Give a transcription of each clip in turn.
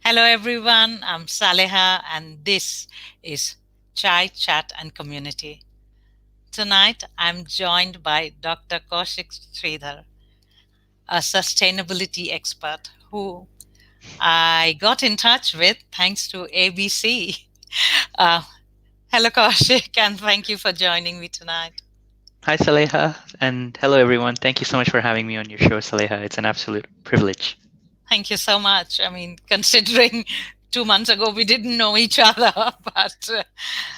Hello, everyone. I'm Saleha, and this is Chai Chat and Community. Tonight, I'm joined by Dr. Kaushik Sridhar, a sustainability expert who I got in touch with thanks to ABC. Uh, Hello, Kaushik, and thank you for joining me tonight. Hi, Saleha, and hello, everyone. Thank you so much for having me on your show, Saleha. It's an absolute privilege. Thank you so much. I mean, considering 2 months ago we didn't know each other, but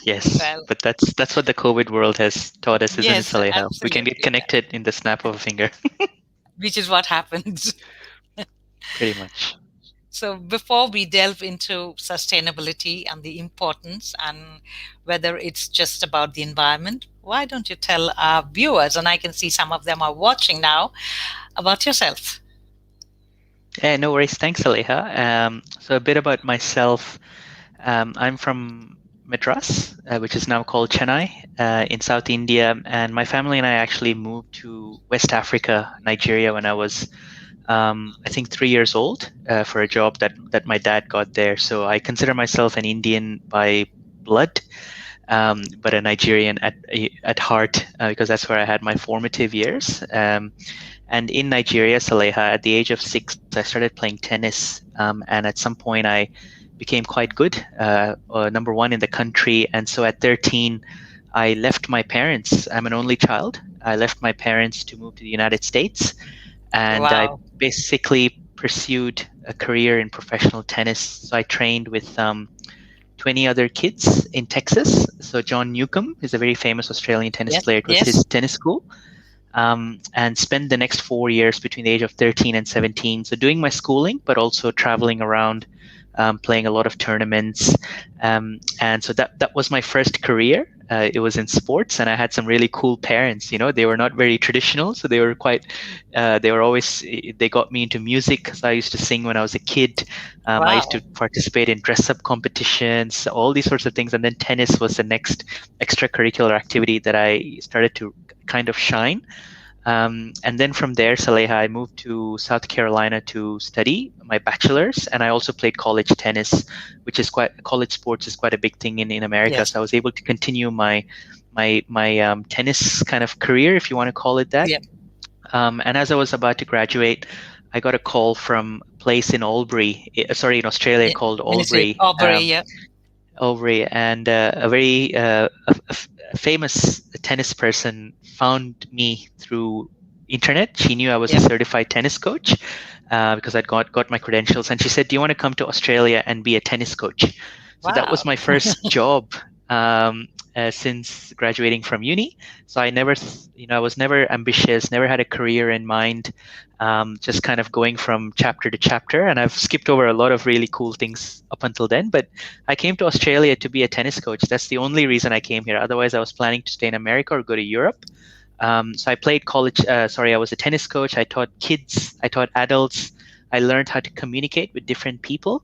Yes, well, but that's what the COVID world has taught us, isn't it, yes, Saleha? We can get absolutely. connected in the snap of a finger, Which is what happens. pretty much. So, before we delve into sustainability and the importance and whether it's just about the environment, why don't you tell our viewers, and I can see some of them are watching now, about yourself? No worries. Thanks, Saleha. So a bit about myself. I'm from Madras, which is now called Chennai, in South India, and my family and I actually moved to West Africa, Nigeria, when I was I think 3 years old for a job that my dad got there. So I consider myself an Indian by blood, but a Nigerian at heart because that's where I had my formative years. And in Nigeria, Saleha, at the age of 6, I started playing tennis, and at some point I became quite good, number one in the country. And so at 13, I left my parents. I'm an only child. I left my parents to move to the United States, and I Wow. basically pursued a career in professional tennis. So I trained with 20 other kids in Texas. So John Newcomb is a very famous Australian tennis Yes, player. It was yes. his tennis school. And spent the next 4 years between the age of 13 and 17. So doing my schooling, but also traveling around, playing a lot of tournaments. And so that was my first career. It was in sports, and I had some really cool parents. You know, they were not very traditional, so they were quite. They were always. They got me into music because I used to sing when I was a kid. I used to Wow. participate in dress-up competitions, all these sorts of things, and then tennis was the next extracurricular activity that I started to kind of shine. And then from there, Saleha, I moved to South Carolina to study my bachelor's, and I also played college tennis, which is quite college sports is quite a big thing in America. Yes. So I was able to continue my tennis kind of career, if you want to call it that. Yeah. And as I was about to graduate, I got a call from a place in Albury, sorry, in Australia Yeah. called When you say Albury. Aubrey, yeah. Albury, and a very famous tennis person found me through internet. She knew I was a Yeah. certified tennis coach because I'd got my credentials, and she said, "Do you want to come to Australia and be a tennis coach?" So that was Wow. my first job since graduating from uni. So I never, I was never ambitious, never had a career in mind, just kind of going from chapter to chapter. And I've skipped over a lot of really cool things up until then, but I came to Australia to be a tennis coach. That's the only reason I came here. Otherwise, I was planning to stay in America or go to Europe. So I played college. Sorry, I was a tennis coach. I taught kids. I taught adults. I learned how to communicate with different people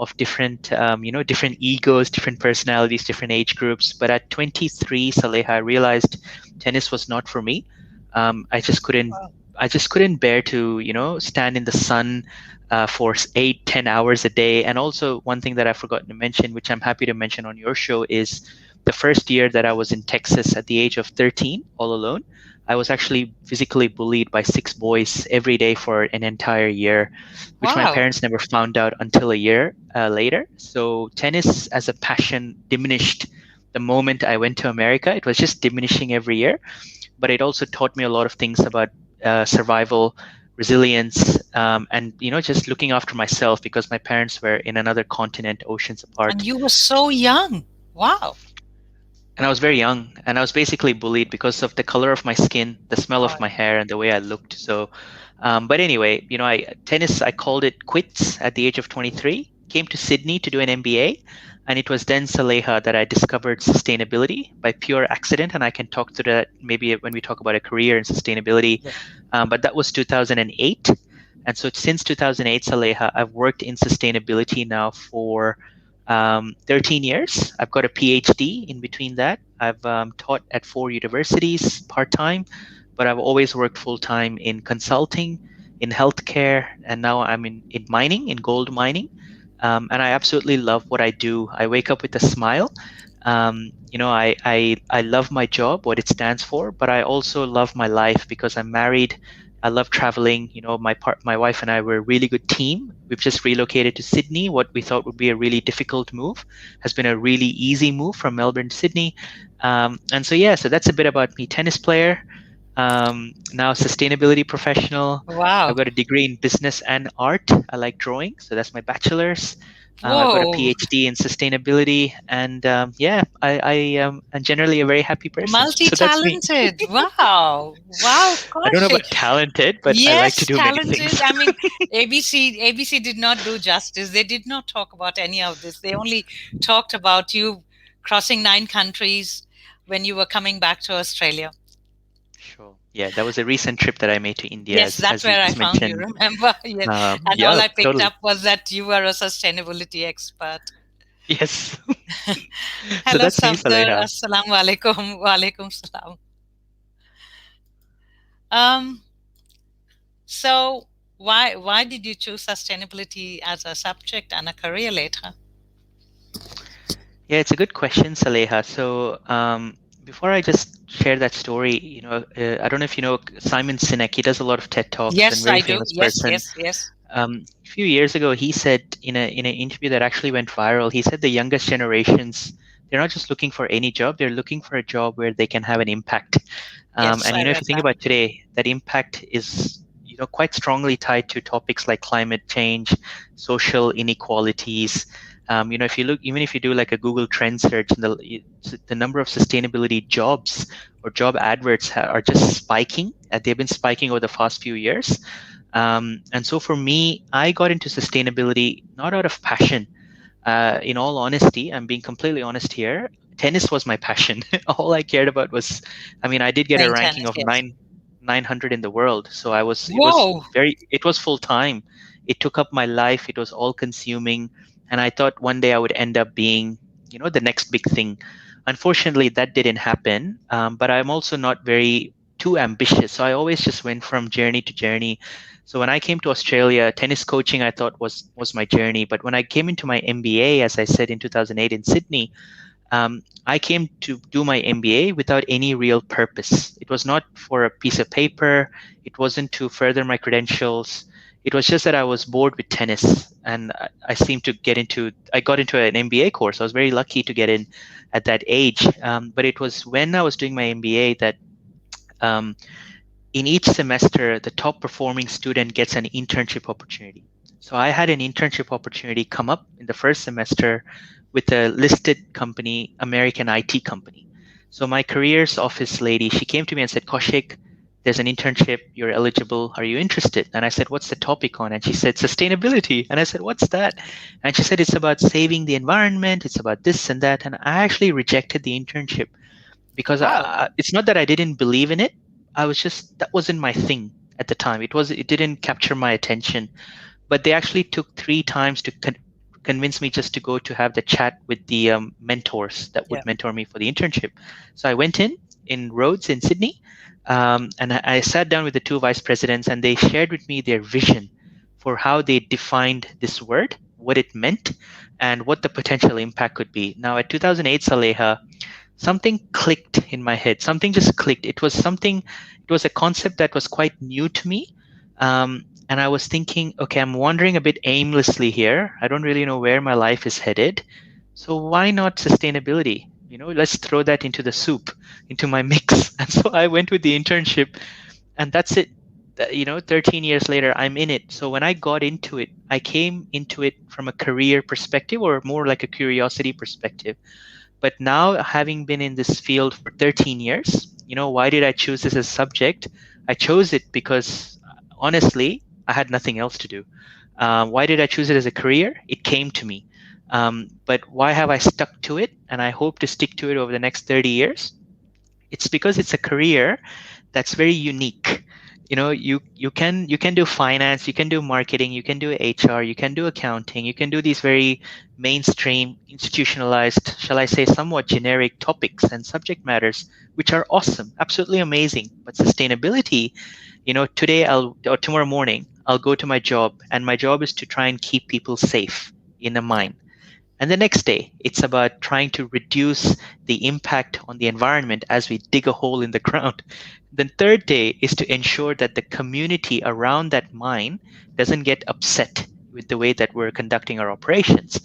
of different, different egos, different personalities, different age groups. But at 23, Saleha, I realized tennis was not for me. I just couldn't. Wow. I just couldn't bear to, stand in the sun for 8, 10 hours a day. And also, one thing that I've forgotten to mention, which I'm happy to mention on your show, is the first year that I was in Texas at the age of 13, all alone. I was actually physically bullied by 6 boys every day for an entire year, which my Wow. parents never found out until a year later. So, tennis as a passion diminished the moment I went to America. It was just diminishing every year, but it also taught me a lot of things about survival, resilience, and just looking after myself because my parents were in another continent, oceans And apart. you were so young. Wow. And I was very young, and I was basically bullied because of the color of my skin, the smell Oh, of my hair, and the way I looked. So, but anyway, tennis, I called it quits at the age of 23. Came to Sydney to do an MBA, and it was then Saleha that I discovered sustainability by pure accident. And I can talk to that maybe when we talk about a career in sustainability. yeah. But that was 2008, and so since 2008, Saleha, I've worked in sustainability now for 13 years. I've got a PhD in between that. I've taught at 4 universities part time, but I've always worked full time in consulting, in healthcare, and now I'm in mining, in gold mining. And I absolutely love what I do. I wake up with a smile. I love my job, what it stands for, but I also love my life because I'm married. I love traveling. My wife and I were a really good team. We've just relocated to Sydney. What we thought would be a really difficult move has been a really easy move from Melbourne to Sydney. And so yeah, so that's a bit about me. Tennis player, now sustainability professional. I've Wow. got a degree in business and art. I like drawing, so that's my bachelor's. I've got a Whoa. PhD in sustainability, and yeah, I am generally a very happy person. So that's me. Multi-talented. Wow. Wow, I don't know Kaushik. about talented, but I like to Yes, do many talented. things. I mean, ABC did not do justice. They did not talk about any of this. They only talked about you crossing 9 countries when you were coming back to Australia. Sure. Yeah, that was a recent trip that I made to India, Yes, as that's as you where I just found you, mentioned. remember? Yes. And all Yeah, I picked totally. up was that you were a sustainability expert. Yes. So Hello, that's me, Safdar. Saleha. Assalamu alaikum. Wa alaikum salam. Um, so why did you choose sustainability as a subject and a career later? Yeah, it's a good question, Saleha. So, before I just share that story, I don't know if you know Simon Sinek. He does a lot of TED Talks and Yes, very I do. famous Yes, person. yes, yes. A few years ago, he said in an interview that actually went viral, he said the youngest generations, they're not just looking for any job, they're looking for a job where they can have an impact. Yes, And I if read you think that. about today, that impact is quite strongly tied to topics like climate change, social inequalities. If you look, even if you do like a Google trend search, and the number of sustainability jobs or job adverts are just spiking. They've been spiking over the past few years. And so for me, I got into sustainability not out of passion. In all honesty, I'm being completely honest here. Tennis was my passion. All I cared about was, I mean, I did get a Playing ranking tennis, of yes. 900 in the world. So Whoa. it was full time. It took up my life. It was all consuming. And I thought one day I would end up being, the next big thing. Unfortunately, that didn't happen. But I'm also not very too ambitious. So I always just went from journey to journey. So when I came to Australia, tennis coaching I thought was my journey. But when I came into my MBA, as I said in 2008 in Sydney, I came to do my MBA without any real purpose. It was not for a piece of paper. It wasn't to further my credentials. It was just that I was bored with tennis, and I seemed to get into. I got into an MBA course. I was very lucky to get in at that age. But it was when I was doing my MBA that um, in each semester, the top performing student gets an internship opportunity. So I had an internship opportunity come up in the first semester with a listed company, American IT company. So my careers office lady, she came to me and said, Kaushik, there's an internship. You're eligible. Are you interested? And I said, what's the topic on? And she said, sustainability. And I said, what's that? And she said, it's about saving the environment. It's about this and that. And I actually rejected the internship because Wow. it's not that I didn't believe in it. I was just that wasn't my thing at the time. It didn't capture my attention. But they actually took 3 times to convince me just to go to have the chat with the mentors that Yeah. would mentor me for the internship. So I went in Rhodes in Sydney, and I sat down with the two vice presidents, and they shared with me their vision for how they defined this word, what it meant, and what the potential impact could be. Now, at 2008, Saleha, something clicked in my head. Something just clicked. It was a concept that was quite new to me. And I was thinking, okay, I'm wandering a bit aimlessly here. I don't really know where my life is headed. So why not sustainability? Let's throw that into the soup, into my mix. And so I went with the internship, and that's it. 13 years later, I'm in it. So when I got into it, I came into it from a career perspective or more like a curiosity perspective. But now, having been in this field for 13 years, why did I choose this as a subject? I chose it because honestly, I had nothing else to do. Why did I choose it as a career? It came to me. But why have I stuck to it? And I hope to stick to it over the next 30 years. It's because it's a career that's very unique. You can do finance, you can do marketing, you can do HR, you can do accounting, you can do these very mainstream, institutionalized, shall I say, somewhat generic topics and subject matters, which are awesome, absolutely amazing. But sustainability, today I'll or tomorrow morning I'll go to my job, and my job is to try and keep people safe. in a Yeah. mine. And the next day, it's about trying to reduce the impact on the environment as we dig a hole in the ground. The third day is to ensure that the community around that mine doesn't get upset with the way that we're conducting our operations.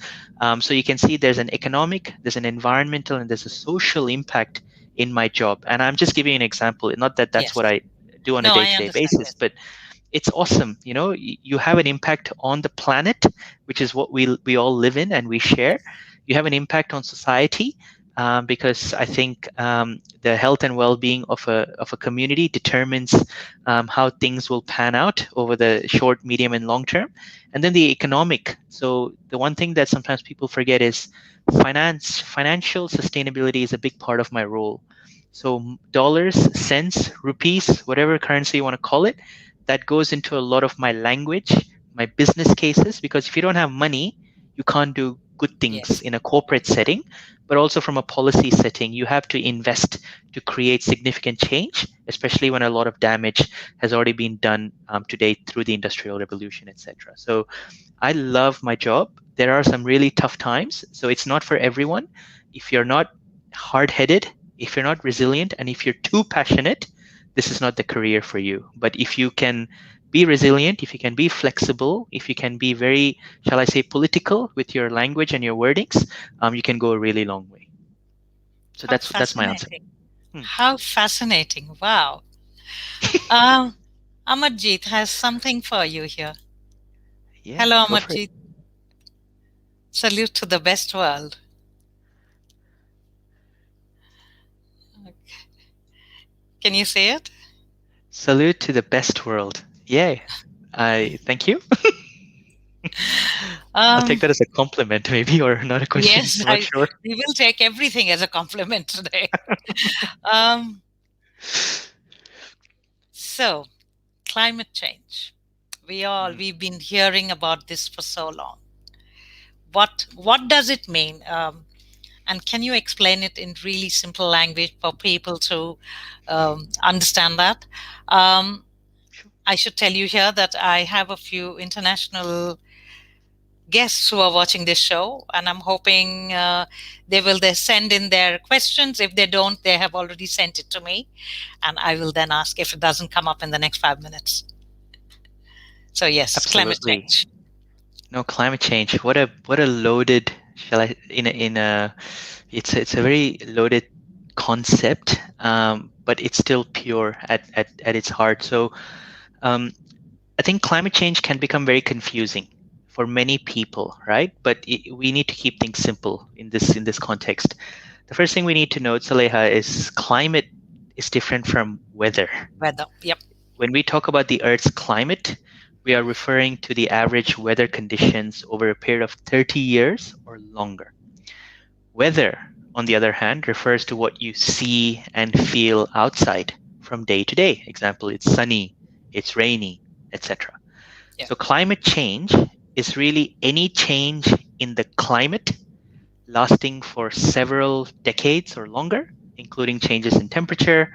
So you can see there's an economic, there's an environmental, and there's a social impact in my job. And I'm just giving you an example. Not that that's what Yes. I do on a No, I day-to-day understand. basis, Yes. but it's awesome. You have an impact on the planet, which is what we all live in and we share. You have an impact on society, because I think the health and well-being of a community determines how things will pan out over the short, medium, and long term. And then the economic. So the one thing that sometimes people forget is financial sustainability is a big part of my role. So dollars, cents, rupees, whatever currency you want to call it, that goes into a lot of my language, my business cases, because if you don't have money, you can't do good things Yes. in a corporate setting, but also from a policy setting, you have to invest to create significant change, especially when a lot of damage has already been done to date through the industrial revolution, etc. So I love my job. There are some really tough times, so it's not for everyone. If you're not hard headed, if you're not resilient, and if you're too passionate, this is not the career for you. But if you can be resilient, if you can be flexible, if you can be very, shall I say, political with your language and your wordings, you can go a really long way. So How that's my answer. fascinating. Hmm. How fascinating. Wow. Um, Amarjeet has something for you here. Yeah, Hello, go for it. Amarjeet. Salute to the best world. Can you say it? Salute to the best world. Yay. I thank you. I'll take Um, that as a compliment, maybe, or not a question. yes, I'm not sure. we will take everything as a compliment today. Um, so, climate change. Mm, We've been hearing about this for so long. What does it mean? And can you explain it in really simple language for people to understand that? Um, sure. I should tell you here that I have a few international guests who are watching this show, and I'm hoping they send in their questions. If they don't, they have already sent it to me, and I will then ask if it doesn't come up in the next 5 minutes. So yes, climate Absolutely. change. No, climate change. What a loaded, shall I, in a it's a very loaded concept, but it's still pure at its heart. So um, I think climate change can become very confusing for many people, right? But we need to keep things simple in this context. The first thing we need to note, Saleha, is climate is different from weather. Weather. Yep. When we talk about the Earth's climate, we are referring to the average weather conditions over a period of 30 years or longer. Weather, on the other hand, refers to what you see and feel outside from day to day. Example, it's sunny, it's rainy, etc. Yeah. So climate change is really any change in the climate lasting for several decades or longer, including changes in temperature,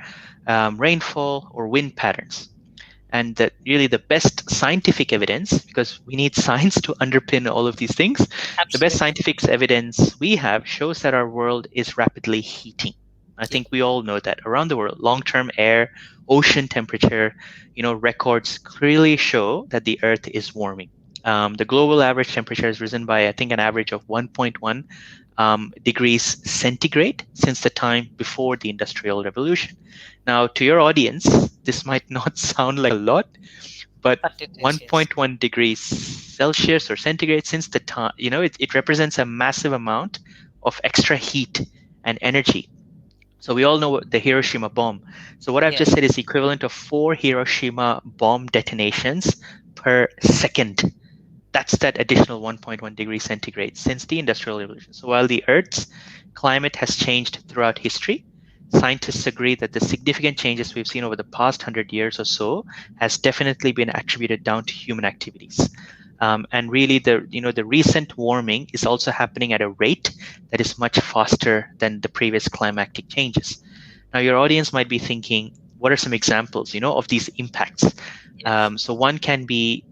rainfall, or wind patterns. And that really the best scientific evidence, because we need science to underpin all of these things, the best Absolutely. scientific evidence we have shows that our world is rapidly heating. I Yeah. think we all know that around the world, long-term air, ocean temperature, records clearly show that the Earth is warming. The global average temperature has risen by, I think, an average of 1.1 degrees centigrade since the time before the Industrial Revolution. Now, to your audience, this might not sound like a lot, but But it is, yes. 1.1 degrees Celsius or centigrade since the time, it represents a massive amount of extra heat and energy. So we all know the Hiroshima bomb. So what I've Yes. just said is equivalent of 4 Hiroshima bomb detonations per second. That's that additional 1.1 degrees centigrade since the Industrial Revolution. So while the Earth's climate has changed throughout history, scientists agree that the significant changes we've seen over the past 100 years or so has definitely been attributed down to human activities. And really, the recent warming is also happening at a rate that is much faster than the previous climatic changes. Now, your audience might be thinking, what are some examples, of these impacts? Yes. So one can be,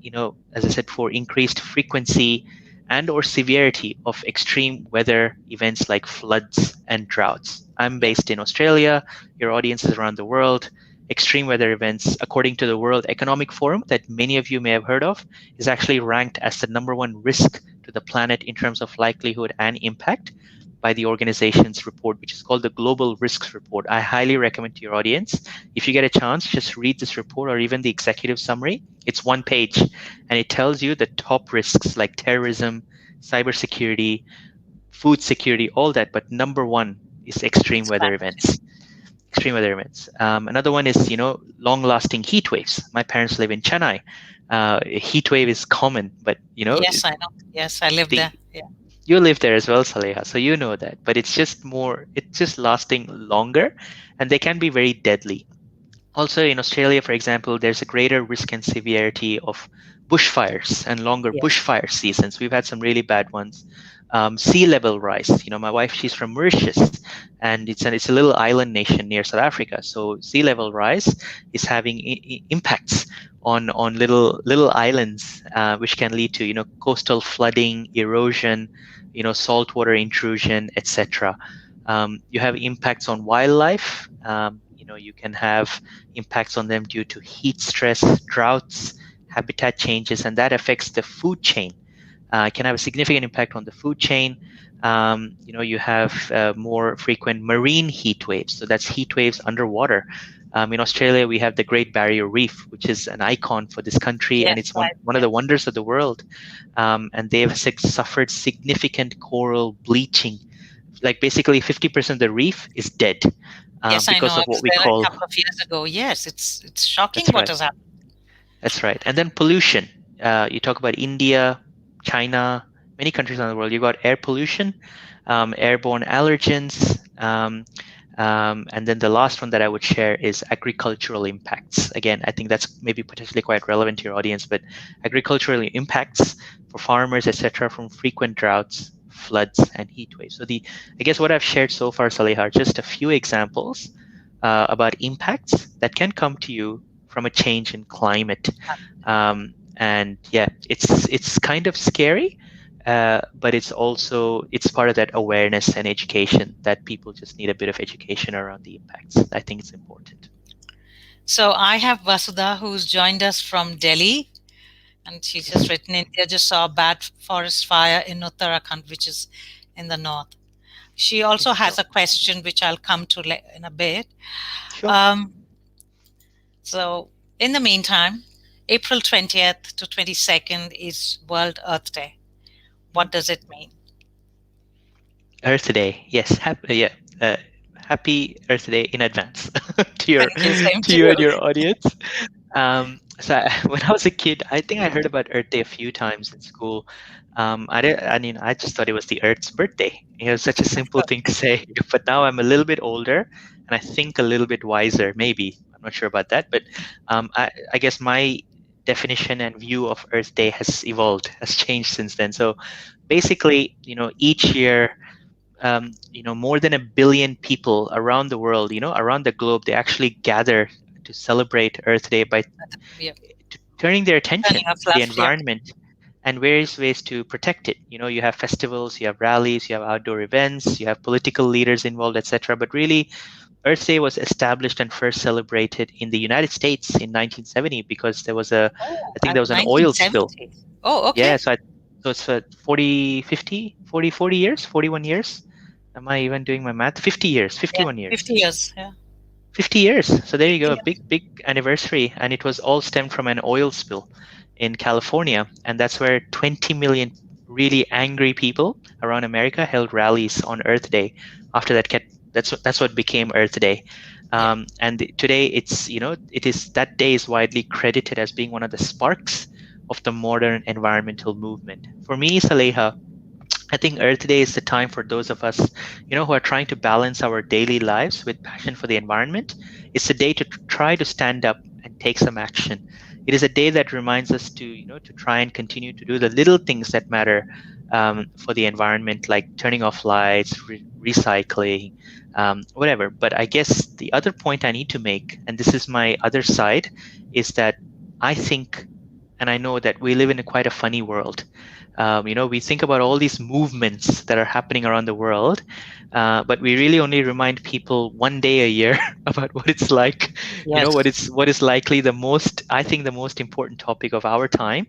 as I said before, increased frequency, and or severity of extreme weather events like floods and droughts. I'm Yeah. based in Australia. Your audience is around the world. Extreme weather events, according to the World Economic Forum, that many of you may have heard of, is actually ranked as the number one risk to the planet in terms of likelihood and impact by the organization's report, which is called the Global Risks Report. I highly recommend to your audience, if you get a chance, just read this report or even the executive summary. It's one page and it tells you the top risks like terrorism, cybersecurity, food security, all that. But number one is extreme It's weather climate. events. Extreme weather events. Another one is, long-lasting heat waves. My parents live in Chennai. Heat wave is common, but Yes, I know. Yes, I live the there. Yeah. you live there as well, Saleha, so you know that. But it's just lasting longer, and they can be very deadly. Also, in Australia, for example, there's a greater risk and severity of bushfires and longer Yes. bushfire seasons. We've had some really bad ones. Sea level rise. My wife, she's from Mauritius, and it's a little island nation near South Africa. So sea level rise is having impacts on little islands, which can lead to coastal flooding, erosion, saltwater intrusion, etc. You have impacts on wildlife. You can have impacts on them due to heat stress, droughts, habitat changes, and that affects the food chain. It can have a significant impact on the food chain. You have more frequent marine heat waves. So that's heat waves underwater. In Australia, we have the Great Barrier Reef, which is an icon for this country, and Yes, it's one, right. one of the Yes. wonders of the world. And they have suffered significant coral bleaching. Like basically 50% of the reef is dead Yes, I know. because I of what was we there a call. couple of years ago. Yes, it's shocking That's what right. has happened. That's right. And then pollution. You talk about India, China, many countries around the world. You've got air pollution, airborne allergens, and then the last one that I would share is agricultural impacts. Again, I think that's maybe potentially quite relevant to your audience, but agricultural impacts for farmers, etc., from frequent droughts, floods, and heat waves. So I guess what I've shared so far, Salih, are just a few examples about impacts that can come to you from a change in climate. And yeah, it's kind of scary, but it's part of that awareness and education that people just need a bit of education around the impacts. I think it's important. So I have Vasudha who's joined us from Delhi, and she's just written India just saw a bad forest fire in Uttarakhand, which is in the north. She also has Sure, a question which I'll come to in a bit. sure. Um, so, in the meantime, April 20th to 22nd is World Earth Day. Mhm. What does it mean? Earth Day, yes, yeah. Uh, Happy Earth Day in advance to your Thank you. Same to to you you. and your audience. When I was a kid, I think I heard about Earth Day a few times in school. I mean, I just thought it was the Earth's birthday. It was such a Of simple thing course. to say. But now I'm a little bit older, and I think a little bit wiser. Maybe I'm not sure about that, but I guess my definition and view of Earth Day has evolved, has changed since then. So basically, each year more than 1 billion people around the world, around the globe, they actually gather to celebrate Earth Day by Yeah. turning their Turning attention a to the fluff. Yeah. environment and various ways to protect it. You have festivals, you have rallies, you have outdoor events, you have political leaders involved, etc. But really, Earth Day was established and first celebrated in the United States in 1970 because Oh, I think there was an oil spill. 1970. Oh, Yeah, okay. so it's 40, 50, 40, 40 years, 41 years. Am I even doing my math? 50 years, Yeah, 51 years. 50 years. Yeah, 50 years. So there you 50 go, a years. big anniversary. And it was all stemmed from an oil spill in California. And that's where 20 million really angry people around America held rallies on Earth Day. After that, that's what became Earth Day. Yeah. Today, it is that day is widely credited as being one of the sparks of the modern environmental movement. For me, Saleha, I think Earth Day is the time for those of us, who are trying to balance our daily lives with passion for the environment. It's a day to try to stand up and take some action. It is a day that reminds us to try and continue to do the little things that matter for the environment, like turning off lights, recycling, whatever. But I guess the other point I need to make, and this is my other side, is that I think and I know that we live in quite a funny world. We think about all these movements that are happening around the world, but we really only remind people one day a year about what it's like. Yes. What is likely the most, I think, the most important topic of our time,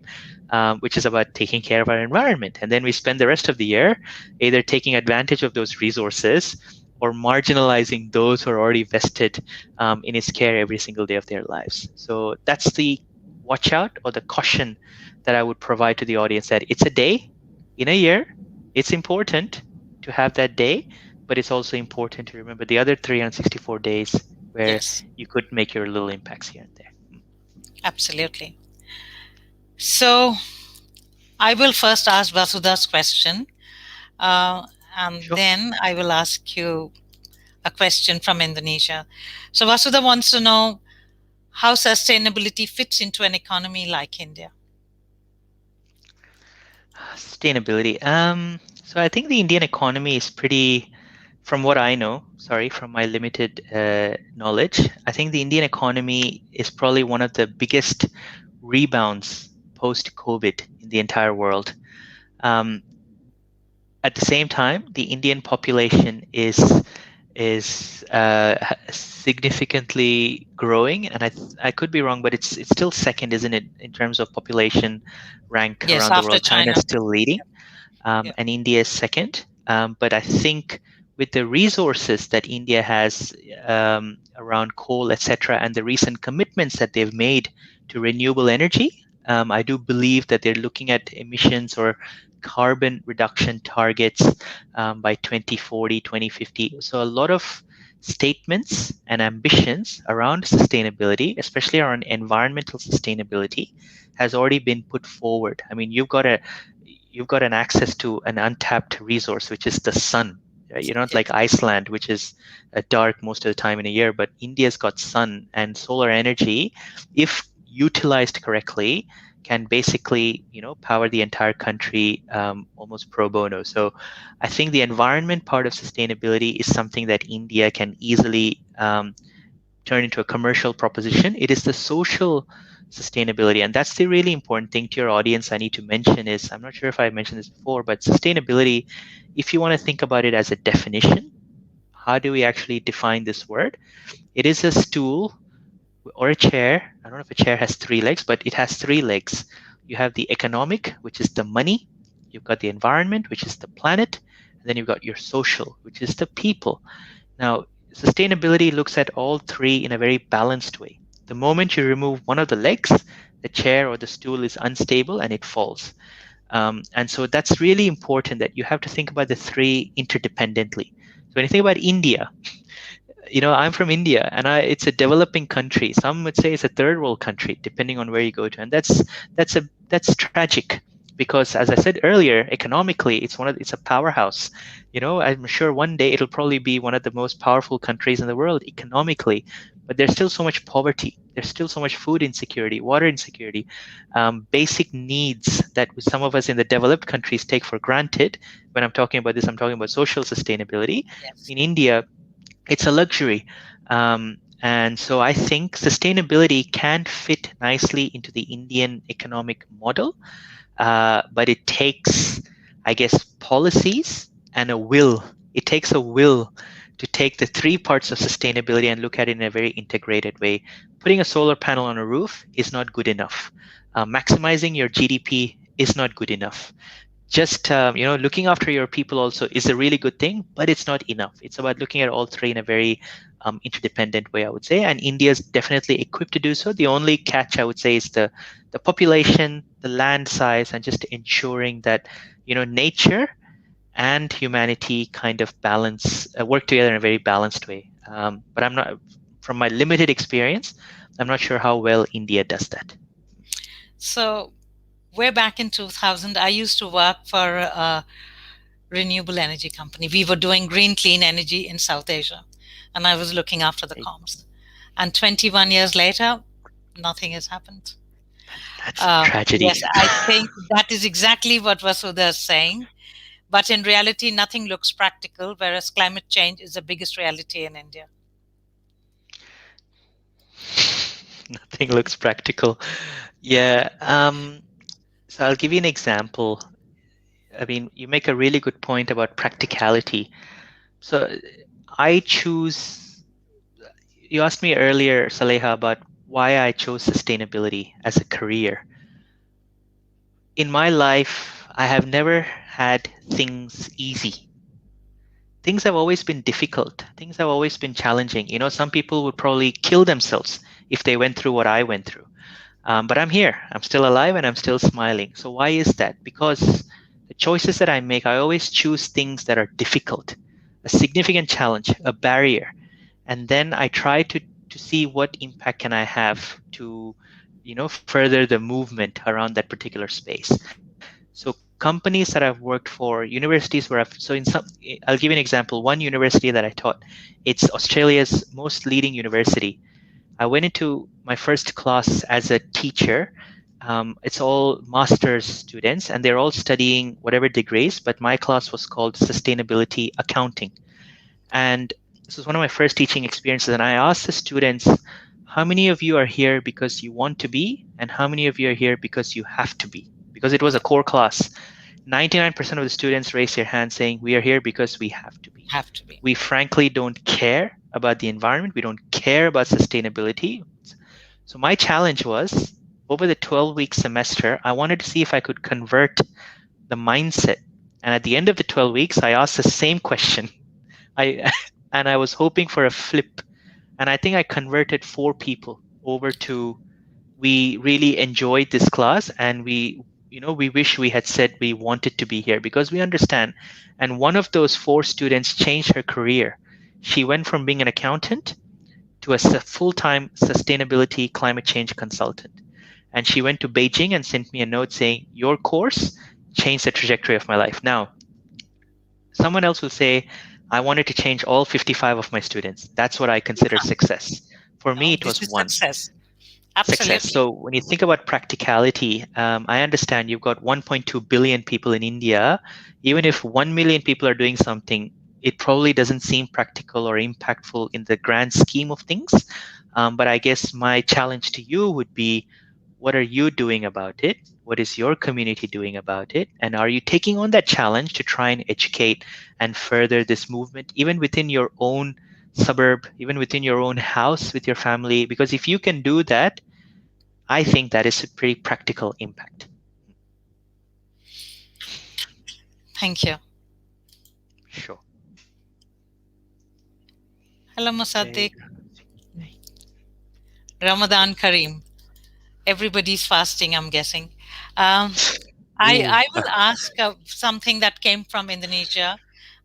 which is about taking care of our environment. And then we spend the rest of the year either taking advantage of those resources or marginalizing those who are already vested in its care every single day of their lives. So that's the watch out or the caution that I would provide to the audience, that it's a day in a year. It's important to have that day, but it's also important to remember the other 364 days where Yes. you could make your little impacts here and there. Absolutely. So I will first ask Vasudha's question, uh, and Sure. then I will ask you a question from Indonesia. So Vasudha wants to know how sustainability fits into an economy like India. Sustainability. So I think the Indian economy is pretty, from what I know, sorry, from my limited knowledge, I think the Indian economy is probably one of the biggest rebounds post COVID in the entire world. Um, at the same time, the Indian population is significantly growing, and I could be wrong, but it's still second, isn't it, in terms of population rank Yes, around the after world? China's China. still leading, Yeah. and India is second. But I think with the resources that India has around coal, etc., and the recent commitments that they've made to renewable energy, I do believe that they're looking at emissions or carbon reduction targets by 2040, 2050. So a lot of statements and ambitions around sustainability, especially around environmental sustainability, has already been put forward. I mean, you've got an access to an untapped resource, which is the sun. You're not like Yes. Iceland, which is dark most of the time in a year, but India's got sun and solar energy. If utilized correctly, can basically power the entire country almost pro bono. So I think the environment part of sustainability is something that India can easily turn into a commercial proposition. It is the social sustainability, and that's the really important thing to your audience. I need to mention is, I'm not sure if I mentioned this before, but sustainability, if you want to think about it as a definition, how do we actually define this word? It is a stool or a chair. I don't know if a chair has three legs, but it has three legs. You have the economic, which is the money. You've got the environment, which is the planet. And then you've got your social, which is the people. Now, sustainability looks at all three in a very balanced way. The moment you remove one of the legs, the chair or the stool is unstable and it falls. And so that's really important, that you have to think about the three interdependently. So when you think about India, I'm from India, and it's a developing country. Some would say it's a third world country, depending on where you go to, and that's tragic, because, as I said earlier, economically, it's a powerhouse. I'm sure one day it'll probably be one of the most powerful countries in the world economically, but there's still so much poverty. There's still so much food insecurity, water insecurity, basic needs that some of us in the developed countries take for granted. When I'm talking about this, I'm talking about social sustainability. Yes. In India, it's a luxury. And so I think sustainability can fit nicely into the Indian economic model, but it takes, I guess, policies and a will. It takes a will to take the three parts of sustainability and look at it in a very integrated way. Putting a solar panel on a roof is not good enough. Maximizing your GDP is not good enough. Just looking after your people also is a really good thing, but it's not enough. It's about looking at all three in a very interdependent way, I would say, and India is definitely equipped to do so. The only catch, I would say, is the population, the land size, and just ensuring that nature and humanity kind of balance, work together in a very balanced way. But I'm not, from my limited experience, I'm not sure how well India does that. So way back in 2000, I used to work for a renewable energy company. We were doing green clean energy in South Asia, and I was looking after the Right? comms. And 21 years later, nothing has happened. That's tragedy. Yes, I think that is exactly what Vasudha is saying. But in reality, nothing looks practical, whereas climate change is the biggest reality in India. Nothing looks practical. Yeah. So I'll give you an example. I mean, you make a really good point about practicality. So I choose, you asked me earlier, Saleha, about why I chose sustainability as a career. In my life, I have never had things easy. Things have always been difficult. Things have always been challenging. You know, some people would probably kill themselves if they went through what I went through. But I'm here. I'm still alive and I'm still smiling. So why is that? Because the choices that I make, I always choose things that are difficult, a significant challenge, a barrier, and then I try to see what impact can I have to, further the movement around that particular space. So companies that I've worked for, universities where I'll give you an example. One university that I taught, it's Australia's most leading university. I went into my first class as a teacher. It's all master's students, and they're all studying whatever degrees, but my class was called Sustainability Accounting. And this was one of my first teaching experiences. And I asked the students, how many of you are here because you want to be, and how many of you are here because you have to be? Because it was a core class. 99% of the students raised their hand saying, we are here because we have to be. Have to be. We frankly don't care about the environment. We don't care about sustainability. So my challenge was over the 12-week semester, I wanted to see if I could convert the mindset. And at the end of the 12 weeks, I asked the same question. I and I was hoping for a flip. And I think I converted 4 people over to, we really enjoyed this class and we wish we had said we wanted to be here because we understand. And one of those 4 students changed her career. She went from being an accountant to a full-time sustainability climate change consultant. And she went to Beijing and sent me a note saying, your course changed the trajectory of my life. Now, someone else will say, I wanted to change all 55 of my students. That's what I consider success. For me, No, it this was is one. success. Success. Absolutely. So when you think about practicality, I understand you've got 1.2 billion people in India. Even if 1 million people are doing something, it probably doesn't seem practical or impactful in the grand scheme of things. But I guess my challenge to you would be, what are you doing about it? What is your community doing about it? And are you taking on that challenge to try and educate and further this movement, even within your own suburb, even within your own house with your family? Because if you can do that, I think that is a pretty practical impact. Thank you. Sure. Hello, Hey. Musaddiq. Ramadan Kareem. Everybody's fasting, I'm guessing. Um, Ooh. I will ask something that came from Indonesia,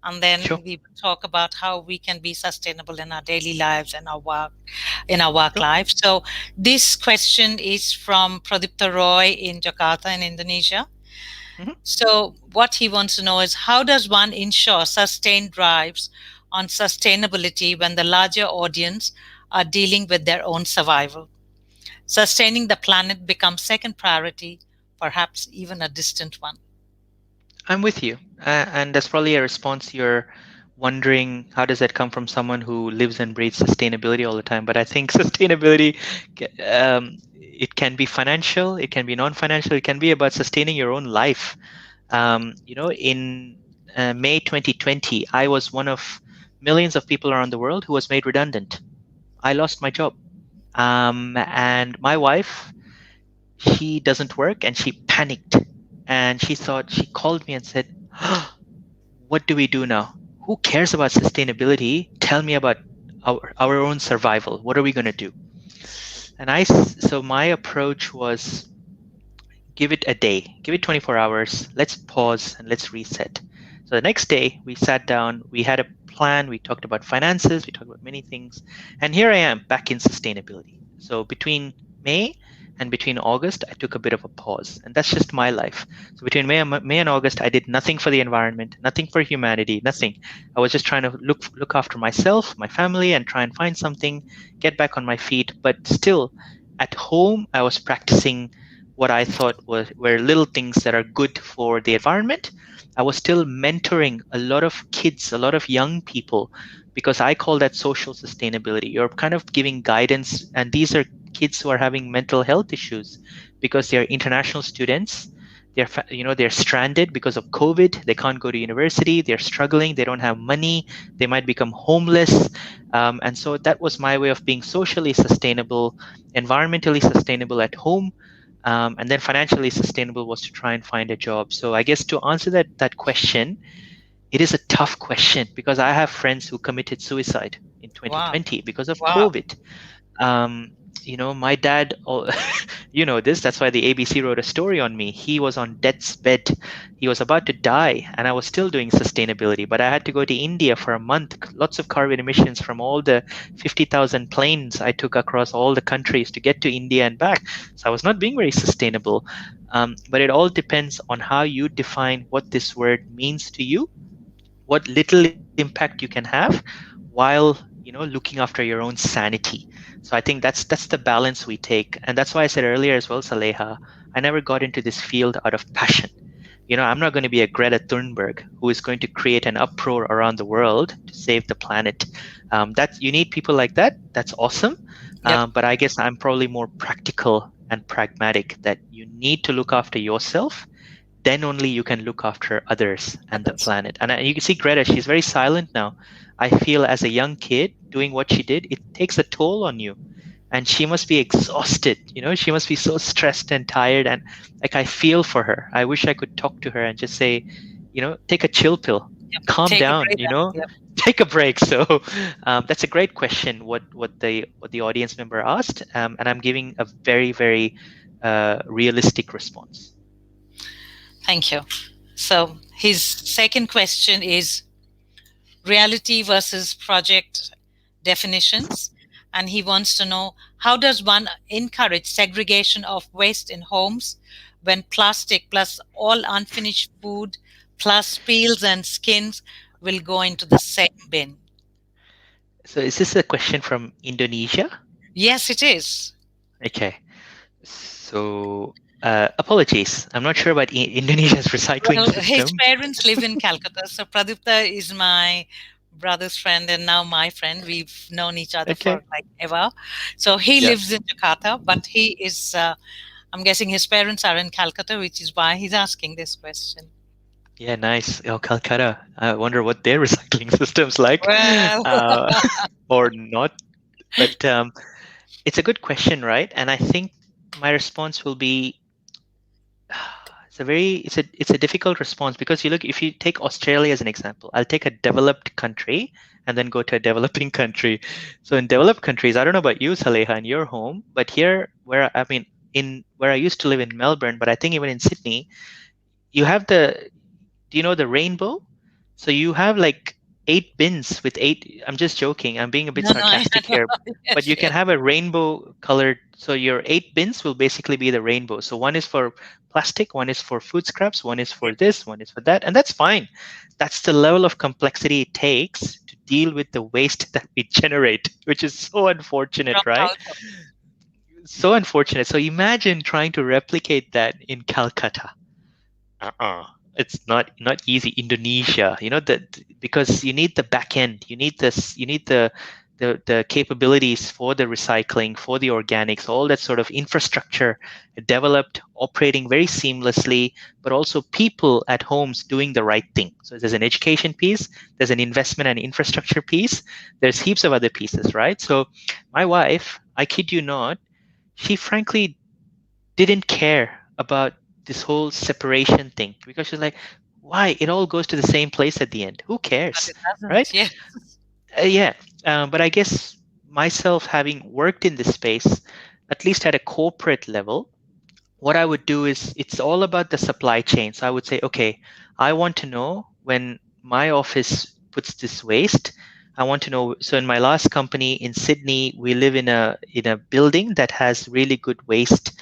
and Sure. then we will talk about how we can be sustainable in our daily lives and in our work Sure. life. So this question is from Pradipta Roy in Jakarta in Indonesia. Mhm. So what he wants to know is, how does one ensure sustained drives on sustainability when the larger audience are dealing with their own survival? Sustaining the planet becomes second priority, perhaps even a distant one. I'm with you. And that's probably a response you're wondering, how does that come from someone who lives and breathes sustainability all the time? But I think sustainability, it can be financial, it can be non-financial, it can be about sustaining your own life. In May 2020, I was one of millions of people around the world who was made redundant. I lost my job. And my wife, she doesn't work and she panicked. And she called me and said, what do we do now? Who cares about sustainability? Tell me about our own survival. What are we going to do? So my approach was, give it a day, give it 24 hours. Let's pause and let's reset. So the next day, we sat down, we had a plan, we talked about finances, we talked about many things. And here I am back in sustainability. So between May and between August, I took a bit of a pause. And that's just my life. So between May and August, I did nothing for the environment, nothing for humanity, nothing. I was just trying to look after myself, my family, and try and find something, get back on my feet. But still, at home, I was practicing what I thought were little things that are good for the environment. I was still mentoring a lot of kids, a lot of young people because I call that social sustainability. You're kind of giving guidance, and these are kids who are having mental health issues because they're international students. They're stranded because of COVID. They can't go to university. They're struggling. They don't have money. They might become homeless. And so that was my way of being socially sustainable, environmentally sustainable at home, and then financially sustainable was to try and find a job. So I guess to answer that question, it is a tough question because I have friends who committed suicide in Wow. 2020 because of Wow. COVID. Um, my dad, you know this, that's why the ABC wrote a story on me. He was on death's bed. He was about to die, and I was still doing sustainability, but I had to go to India for a month. Lots of carbon emissions from all the 50,000 planes I took across all the countries to get to India and back. So I was not being very sustainable. But it all depends on how you define what this word means to you, what little impact you can have while looking after your own sanity. So I think that's the balance we take, and that's why I said earlier as well, Saleha, I never got into this field out of passion. I'm not going to be a Greta Thunberg who is going to create an uproar around the world to save the planet. That's You need people like that. That's awesome. Yep. But I guess I'm probably more practical and pragmatic, that you need to look after yourself, then only you can look after others and the Others. planet. And you can see Greta, she's very silent now. I feel as a young kid doing what she did, it takes a toll on you. And she must be exhausted. She must be so stressed and tired. And like, I feel for her. I wish I could talk to her and just say, take a chill pill, Yep. calm Take a down, breather. Yep. take a break. So that's a great question. What the audience member asked, and I'm giving a very, very realistic response. Thank you. So his second question is reality versus project definitions. And he wants to know, how does one encourage segregation of waste in homes when plastic plus all unfinished food plus peels and skins will go into the same bin? So is this a question from Indonesia? Yes, it is. Okay. So apologies. I'm not sure about Indonesia's recycling Well, his system. parents live in Calcutta. So Pradipta is my brother's friend and now my friend. We've known each other for Okay. like ever. So he Yeah. lives in Jakarta, but he is, I'm guessing his parents are in Calcutta, which is why he's asking this question. Yeah, nice. Oh, Calcutta. I wonder what their recycling system's like, Well, uh, or not. But it's a good question, right? And I think my response will be it's a difficult response, because if you take Australia as an example, I'll take a developed country and then go to a developing country. So in developed countries, I don't know about you, Saleha, in your home, but here in where I used to live in Melbourne, but I think even in Sydney, you have do you know the rainbow? So you have like 8 bins with eight. I'm just joking. I'm being a bit no, no, I sarcastic know. here, but Yes, you can yes. have a rainbow colored. So your 8 bins will basically be the rainbow. So one is for plastic, one is for food scraps, one is for Yep. this, one is for that, and that's fine. That's the level of complexity it takes to deal with the waste that we generate, which is so From unfortunate, right? culture. So unfortunate. So imagine trying to replicate that in Calcutta. It's not easy. Indonesia, that, because you need the back end, you need the capabilities for the recycling, for the organics, all that sort of infrastructure developed, operating very seamlessly, but also people at homes doing the right thing. So there's an education piece, there's an investment and infrastructure piece, there's heaps of other pieces, right? So my wife, I kid you not, she frankly didn't care about this whole separation thing, because she's like, why? It all goes to the same place at the end. Who But cares? it Right? doesn't. Yeah. Yeah. But I guess myself, having worked in this space, at least at a corporate level, what I would do is, it's all about the supply chain. So I would say, okay, I want to know when my office puts this waste. I want to know. So in my last company in Sydney, we live in a building that has really good waste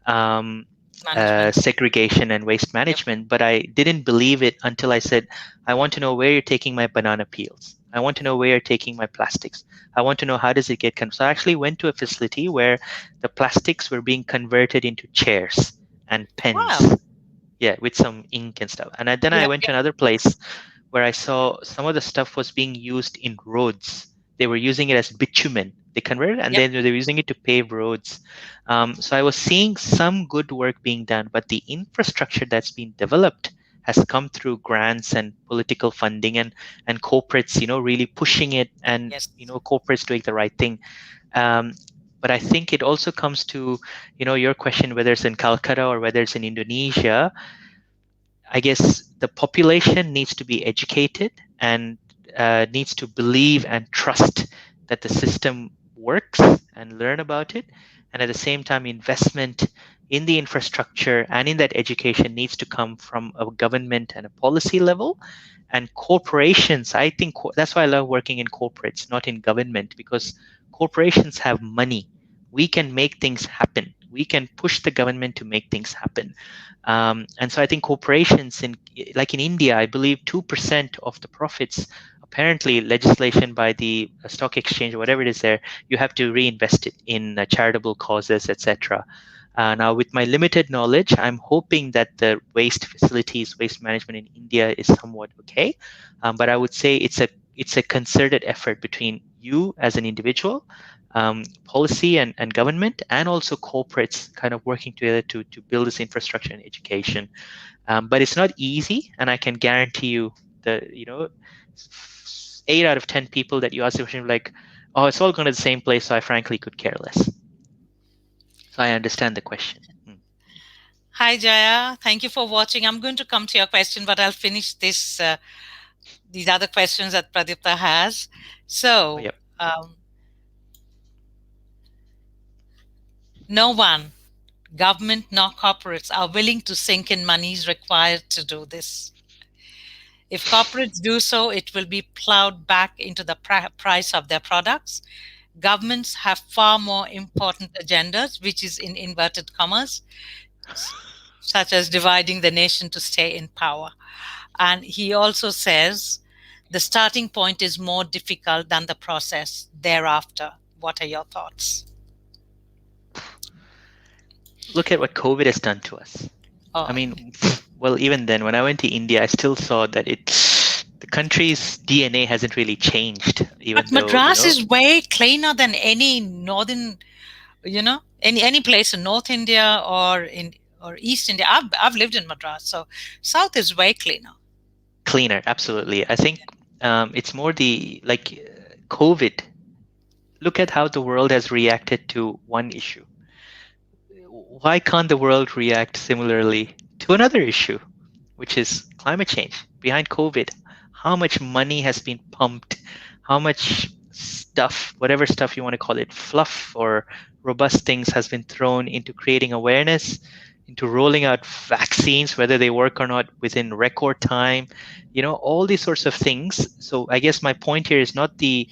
um, Management. segregation and waste Yep. management. But I didn't believe it until I said, I want to know where you're taking my banana peels. I want to know where you're taking my plastics. I want to know, how does it get so I actually went to a facility where the plastics were being converted into chairs and Wow. pens. Yeah, with some ink and stuff. And then I Yep. went to Yep. another place where I saw some of the stuff was being used in roads. They were using it as bitumen. They converted and Yep. then they were using it to pave roads. So I was seeing some good work being done, but the infrastructure that's been developed has come through grants and political funding and corporates, really pushing it and Yes. corporates doing the right thing. Um, but I think it also comes to your question whether it's in Calcutta or whether it's in Indonesia. I guess the population needs to be educated and needs to believe and trust that the system works and learn about it. And at the same time, investment in the infrastructure and in that education needs to come from a government and a policy level. And corporations, I think that's why I love working in corporates, not in government, because corporations have money. We can make things happen. We can push the government to make things happen. And so I think corporations like in India, I believe 2% of the profits, apparently legislation by the stock exchange or whatever it is there, you have to reinvest it in charitable causes, etc. Now, with my limited knowledge, I'm hoping that the waste facilities, waste management in India is somewhat okay. But I would say it's a concerted effort between you as an individual, policy and government, and also corporates kind of working together to build this infrastructure and education. But it's not easy, and I can guarantee you that 8 out of 10 people that you ask the question like, oh, it's all going to the same place, so I frankly could care less. So I understand the question. Hi, Jaya. Thank you for watching. I'm going to come to your question, but I'll finish these other questions that Pradipta has. Oh, So, yep. no one, government nor corporates, are willing to sink in monies required to do this. If corporates do so, it will be plowed back into the price of their products. Governments have far more important agendas, which is in inverted commas, such as dividing the nation to stay in power. And he also says the starting point is more difficult than the process thereafter. What are your thoughts? Look at what COVID has done to us. I Oh, mean, well, even then, when I went to India, I still saw that the country's DNA hasn't really changed, but even though, Madras is way cleaner than any northern, any place in North India or East India. I've lived in Madras, so South is way cleaner. cleaner, absolutely. I think it's more the COVID. Look at how the world has reacted to one issue. Why can't the world react similarly to another issue, which is climate change behind COVID? How much money has been pumped? How much stuff, whatever stuff you want to call it, fluff or robust things has been thrown into creating awareness, into rolling out vaccines, whether they work or not within record time, all these sorts of things. So I guess my point here is not the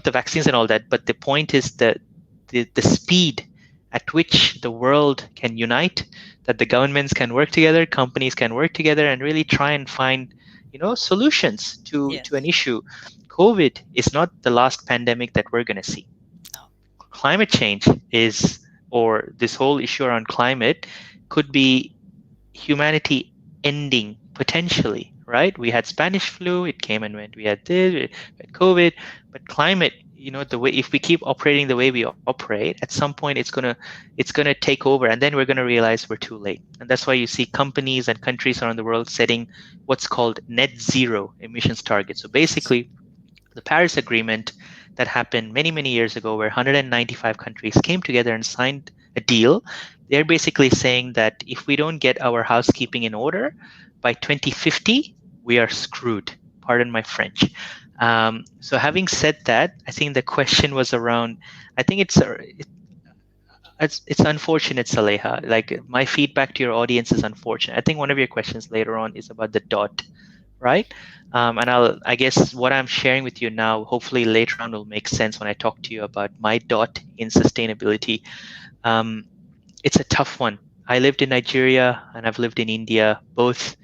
vaccines and all that, but the point is the speed at which the world can unite, that the governments can work together, companies can work together, and really try and find, solutions to an Yes. issue. COVID is not the last pandemic that we're going to see. No. Climate change is, or this whole issue around climate, could be humanity ending potentially, right? We had Spanish flu, it came and went. We had this, we had COVID, but climate, the way if we keep operating the way we operate, at some point it's gonna take over, and then we're gonna realize we're too late. And that's why you see companies and countries around the world setting what's called net zero emissions targets. So basically, the Paris Agreement that happened many, many years ago, where 195 countries came together and signed a deal, they're basically saying that if we don't get our housekeeping in order by 2050, we are screwed. Pardon my French. So, having said that, I think the question was around. I think it's unfortunate, Saleha. Like my feedback to your audience is unfortunate. I think one of your questions later on is about the dot, right? And I guess what I'm sharing with you now, hopefully later on will make sense when I talk to you about my dot in sustainability. Um, it's a tough one. I lived in Nigeria and I've lived in India, both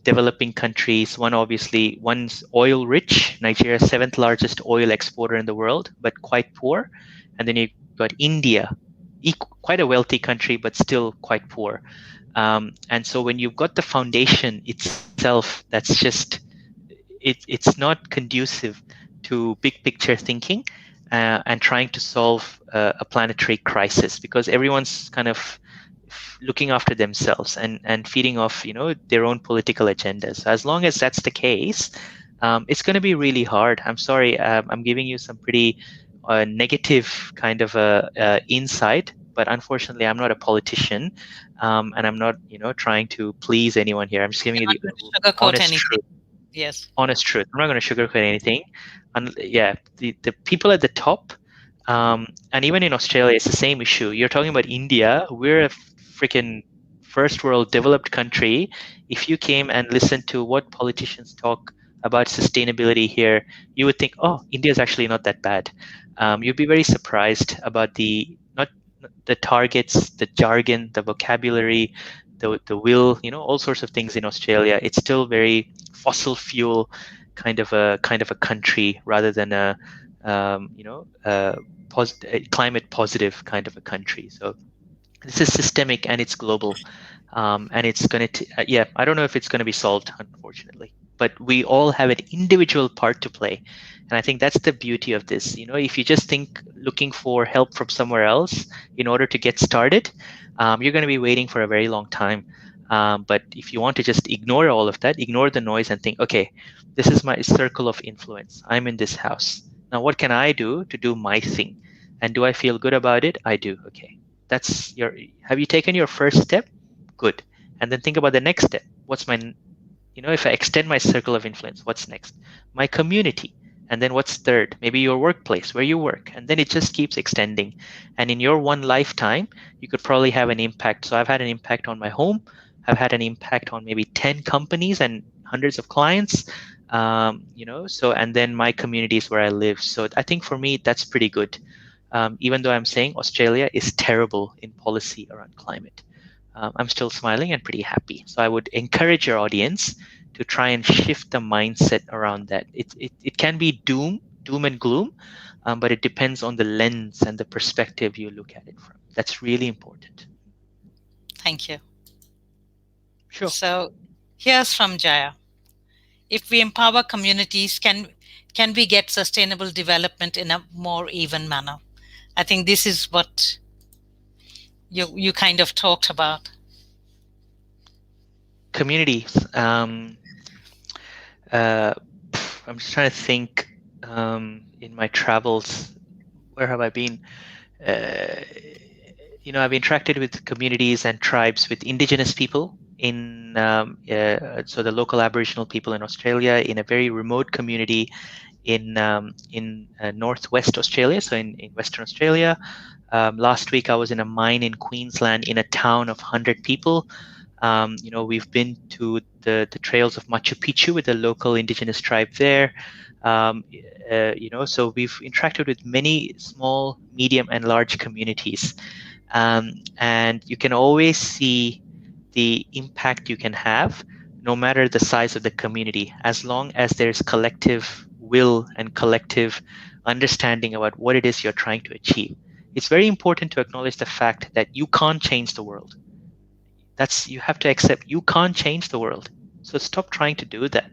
developing countries. One's oil rich, Nigeria's seventh largest oil exporter in the world, but quite poor. And then you've got India, quite a wealthy country, but still quite poor. And so when you've got the foundation itself, that's just it's not conducive to big picture thinking and trying to solve a planetary crisis, because everyone's kind of looking after themselves and feeding off their own political agendas. So as long as that's the case, it's going to be really hard. I'm sorry, I'm giving you some pretty negative kind of a insight, but unfortunately, I'm not a politician, and I'm not trying to please anyone here. I'm just giving You're you not the going to sugarcoat honest anything. truth. Yes. Honest truth. I'm not going to sugarcoat anything. And yeah, the people at the top, and even in Australia, it's the same issue. You're talking about India. We're a freaking first world developed country. If you came and listened to what politicians talk about sustainability here, you would think, oh, India is actually not that bad. You'd be very surprised about the not the targets, the jargon, the vocabulary, the will, all sorts of things in Australia. It's still very fossil fuel kind of a country rather than a climate positive kind of a country. So this is systemic and it's global, and it's going to yeah, I don't know if it's going to be solved, unfortunately, but we all have an individual part to play. And I think that's the beauty of this. If you just think looking for help from somewhere else in order to get started, you're going to be waiting for a very long time. But if you want to just ignore all of that, ignore the noise and think, okay, this is my circle of influence, I'm in this house, now what can I do to do my thing, and do I feel good about it? I do. Okay, that's your have you taken your first step? Good. And then think about the next step. What's my if I extend my circle of influence, what's next? My community. And then what's third? Maybe your workplace, where you work. And then it just keeps extending. And in your one lifetime, you could probably have an impact. So I've had an impact on my home. I've had an impact on maybe 10 companies and hundreds of clients. So, and then my communities where I live. So I think for me, that's pretty good. Even though I'm saying Australia is terrible in policy around climate, I'm still smiling and pretty happy. So I would encourage your audience to try and shift the mindset around that. It can be doom and gloom, but it depends on the lens and the perspective you look at it from. That's really important. Thank you. Sure. So here's from Jaya. If we empower communities, can we get sustainable development in a more even manner? I think this is what you kind of talked about. Communities. Uh, I'm just trying to think. In my travels, where have I been? Uh, I've interacted with communities and tribes, with indigenous people so the local Aboriginal people in Australia, in a very remote community in northwest Australia, so in Western Australia. Last week I was in a mine in Queensland in a town of 100 people. We've been to the trails of Machu Picchu with the local indigenous tribe there. So we've interacted with many small, medium, and large communities. And you can always see the impact you can have no matter the size of the community, as long as there's collective will and collective understanding about what it is you're trying to achieve. It's very important to acknowledge the fact that you can't change the world. You have to accept you can't change the world. So stop trying to do that.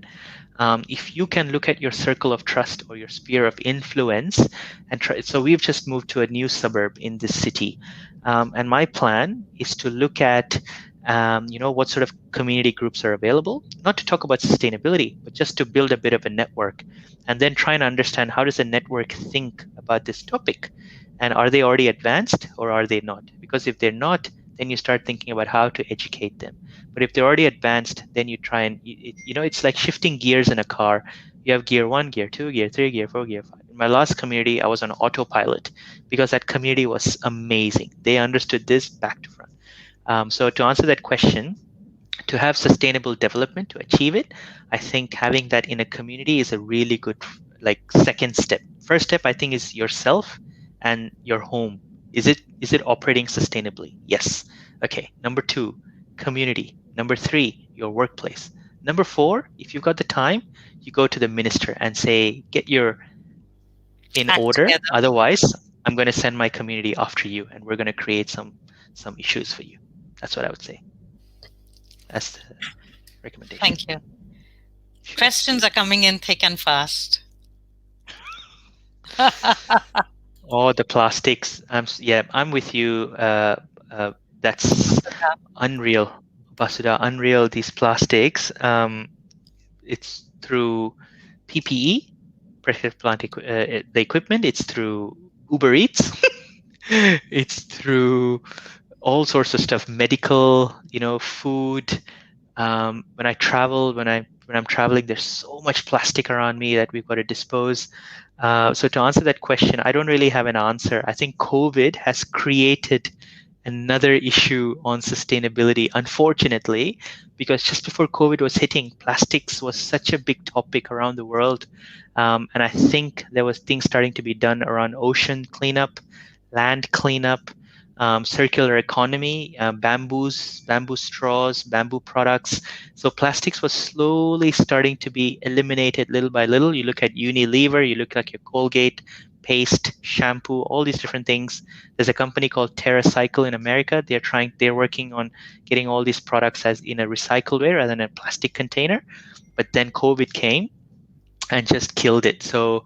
If you can look at your circle of trust or your sphere of influence and try, so we've just moved to a new suburb in this city, and my plan is to look at what sort of community groups are available, not to talk about sustainability, but just to build a bit of a network, and then try and understand how does a network think about this topic, and are they already advanced or are they not? Because if they're not, then you start thinking about how to educate them. But if they're already advanced, then you try and it's like shifting gears in a car. You have gear one, gear two, gear three, gear four, gear five. In my last community, I was on autopilot because that community was amazing. They understood this back to front. So to answer that question, to have sustainable development, to achieve it, I think having that in a community is a really good like second step. First step, I think, is yourself and your home. Is it operating sustainably? Yes. Okay. Number two, community. Number three, your workplace. Number four, if you've got the time, you go to the minister and say, get your in Act order. together. Otherwise, I'm going to send my community after you, and we're going to create some issues for you. That's what I would say. That's the recommendation. Thank you. Sure. Questions are coming in thick and fast. Oh, the plastics. Yeah, I'm with you. Uh, that's unreal, Basuda. Unreal. These plastics. It's through PPE, pressure plant the equipment. It's through Uber Eats. It's through all sorts of stuff, medical, food. When I travel, when I'm traveling, there's so much plastic around me that we've got to dispose. So to answer that question, I don't really have an answer. I think COVID has created another issue on sustainability, unfortunately, because just before COVID was hitting, plastics was such a big topic around the world. And I think there was things starting to be done around ocean cleanup, land cleanup, circular economy, bamboo straws, bamboo products. So plastics was slowly starting to be eliminated little by little. You look at Unilever, you look like your Colgate, paste, shampoo, all these different things. There's a company called TerraCycle in America. They're working on getting all these products as in a recycled way rather than a plastic container. But then COVID came and just killed it. So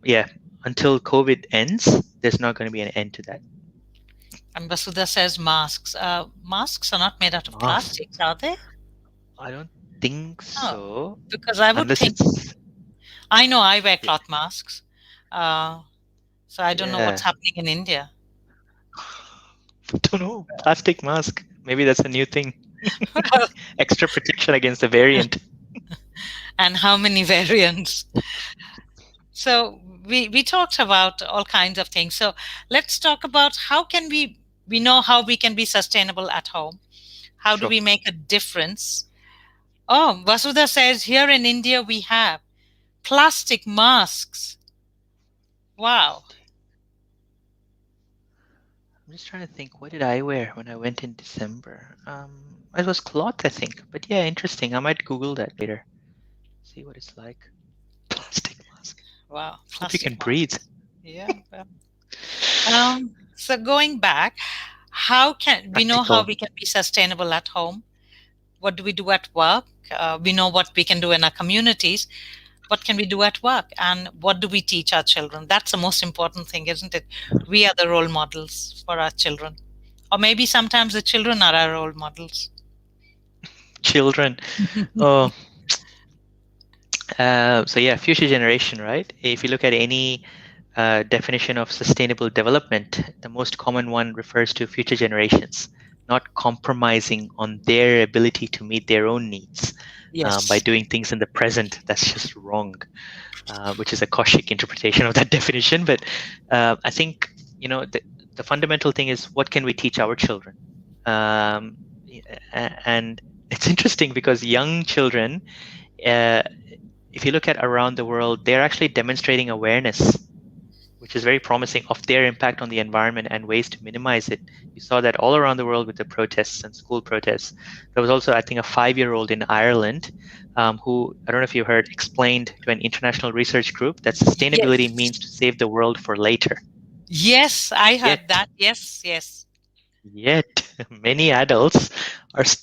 yeah, until COVID ends, there's not going to be an end to that. And Vasudha says masks. Masks are not made out of Mask. plastics, are they? I don't think Oh, so, because I would unless think. it's I know I wear cloth masks, uh, so I don't know what's yeah. happening in India. Don't know. Plastic mask. Maybe that's a new thing. Extra protection against the variant. And how many variants. So we talked about all kinds of things. So let's talk about how can we know how we can be sustainable at home. How do Sure. we make a difference? Oh, Vasudha says here in India we have plastic masks. Wow. I'm just trying to think. What did I wear when I went in December? It was cloth, I think. But yeah, interesting. I might Google that later. See what it's like. Plastic mask. Wow, Hope you plastic can breathe. masks. Yeah. Well. So going back, how can we know how Practical. we can be sustainable at home? What do we do at work? We know what we can do in our communities. What can we do at work? And what do we teach our children? That's the most important thing, isn't it? We are the role models for our children. Or maybe sometimes the children are our role models. Children. Oh, so yeah, future generation, right? If you look at any definition of sustainable development, the most common one refers to future generations, not compromising on their ability to meet their own needs by Yes, doing things in the present. That's just wrong, which is a Kaushik interpretation of that definition. But I think the fundamental thing is what can we teach our children, um, and it's interesting because young children. Uh, if you look at around the world, they're actually demonstrating awareness, which is very promising of their impact on the environment and ways to minimize it. You saw that all around the world with the protests and school protests. There was also, I think, a 5-year-old in Ireland who, I don't know if you heard, explained to an international research group that sustainability yes, means to save the world for later. yes, I heard Yet, that. Yes, yes. Yet, many adults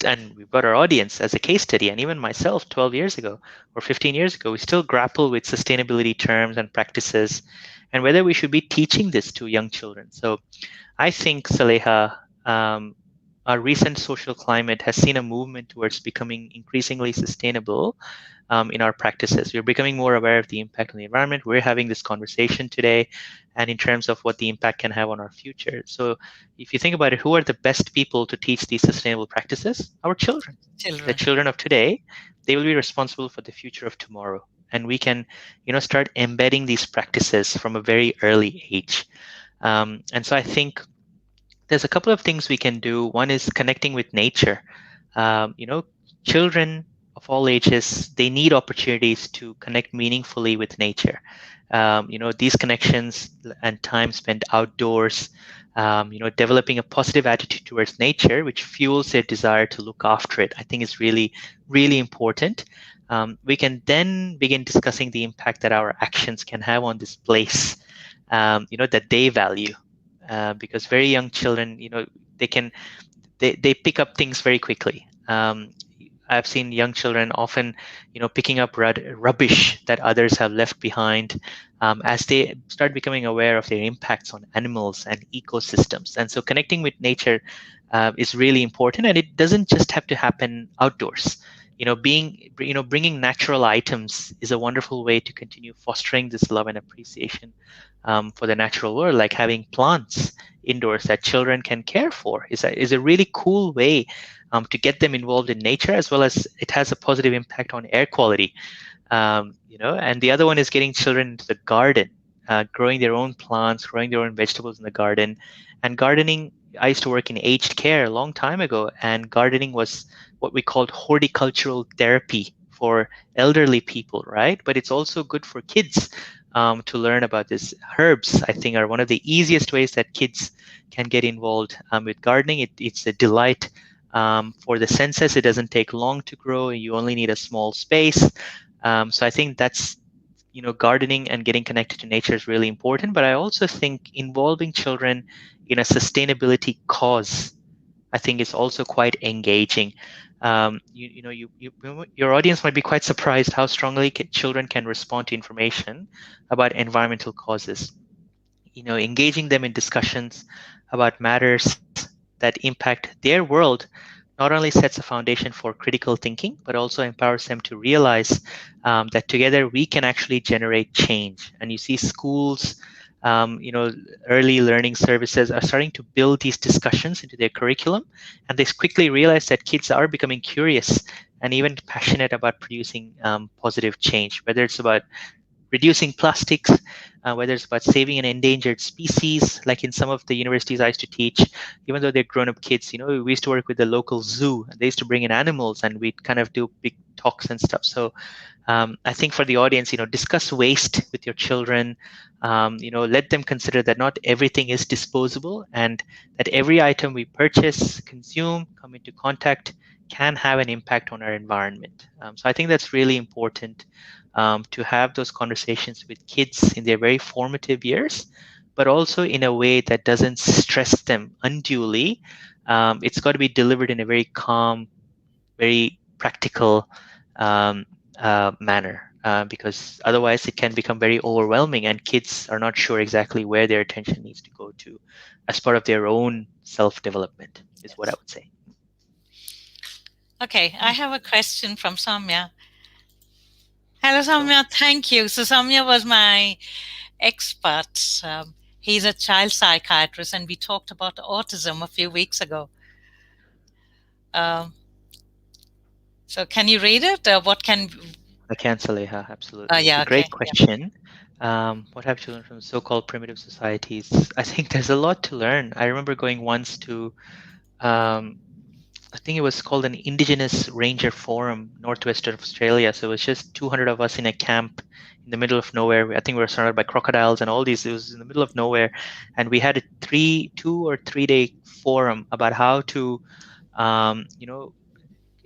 and we've got our audience as a case study, and even myself 12 years ago or 15 years ago, we still grapple with sustainability terms and practices and whether we should be teaching this to young children. So I think, Saleha, our recent social climate has seen a movement towards becoming increasingly sustainable in our practices. We're becoming more aware of the impact on the environment. We're having this conversation today, and in terms of what the impact can have on our future. So, if you think about it, who are the best people to teach these sustainable practices? Our children. The Children. children of today, they will be responsible for the future of tomorrow. And we can, start embedding these practices from a very early age. And so I think there's a couple of things we can do. One is connecting with nature. Um, you know, Children of all ages, they need opportunities to connect meaningfully with nature. These connections and time spent outdoors, developing a positive attitude towards nature, which fuels their desire to look after it, I think is really, really important. We can then begin discussing the impact that our actions can have on this place, that they value, because very young children, they pick up things very quickly. I've seen young children often, picking up rubbish that others have left behind, as they start becoming aware of their impacts on animals and ecosystems. And so connecting with nature is really important, and it doesn't just have to happen outdoors. Bringing natural items is a wonderful way to continue fostering this love and appreciation for the natural world, like having plants indoors that children can care for is a really cool way to get them involved in nature, as well as it has a positive impact on air quality. And the other one is getting children into the garden, growing their own plants, growing their own vegetables in the garden. And gardening, I used to work in aged care a long time ago, and gardening was what we called horticultural therapy for elderly people, right? But it's also good for kids to learn about this. Herbs, I think, are one of the easiest ways that kids can get involved with gardening. It's a delight for the senses. It doesn't take long to grow. You only need a small space. So I think that's, gardening and getting connected to nature is really important. But I also think involving children in a sustainability cause, I think, is also quite engaging. Your audience might be quite surprised how strongly children can respond to information about environmental causes. Engaging them in discussions about matters that impact their world not only sets a foundation for critical thinking, but also empowers them to realize that together we can actually generate change. And you see schools, early learning services are starting to build these discussions into their curriculum, and they quickly realize that kids are becoming curious and even passionate about producing positive change, whether it's about reducing plastics, whether it's about saving an endangered species, like in some of the universities I used to teach, even though they're grown up kids, we used to work with the local zoo, and they used to bring in animals, and we'd kind of do big talks and stuff. So I think for the audience, discuss waste with your children. Let them consider that not everything is disposable, and that every item we purchase, consume, come into contact can have an impact on our environment. So I think that's really important to have those conversations with kids in their very formative years, but also in a way that doesn't stress them unduly. It's got to be delivered in a very calm, very practical um, manner, because otherwise it can become very overwhelming, and kids are not sure exactly where their attention needs to go to as part of their own self development, is what I Yes. would say. Okay, I have a question from Samya. Hello, Sure. Samya. Thank you. So, Samya was my expert. He's a child psychiatrist, and we talked about autism a few weeks ago. Um, so, can you read it? What can? I can, Saleha, absolutely. It's a Yeah. great Okay. Yeah. question. What have children from so-called primitive societies? I think there's a lot to learn. I remember going once to, um, I think it was called an Indigenous Ranger Forum, northwest of Australia. So it was just 200 of us in a camp in the middle of nowhere. I think we were surrounded by crocodiles and all these. It was in the middle of nowhere, and we had a 2 or 3 day forum about how to, um, you know,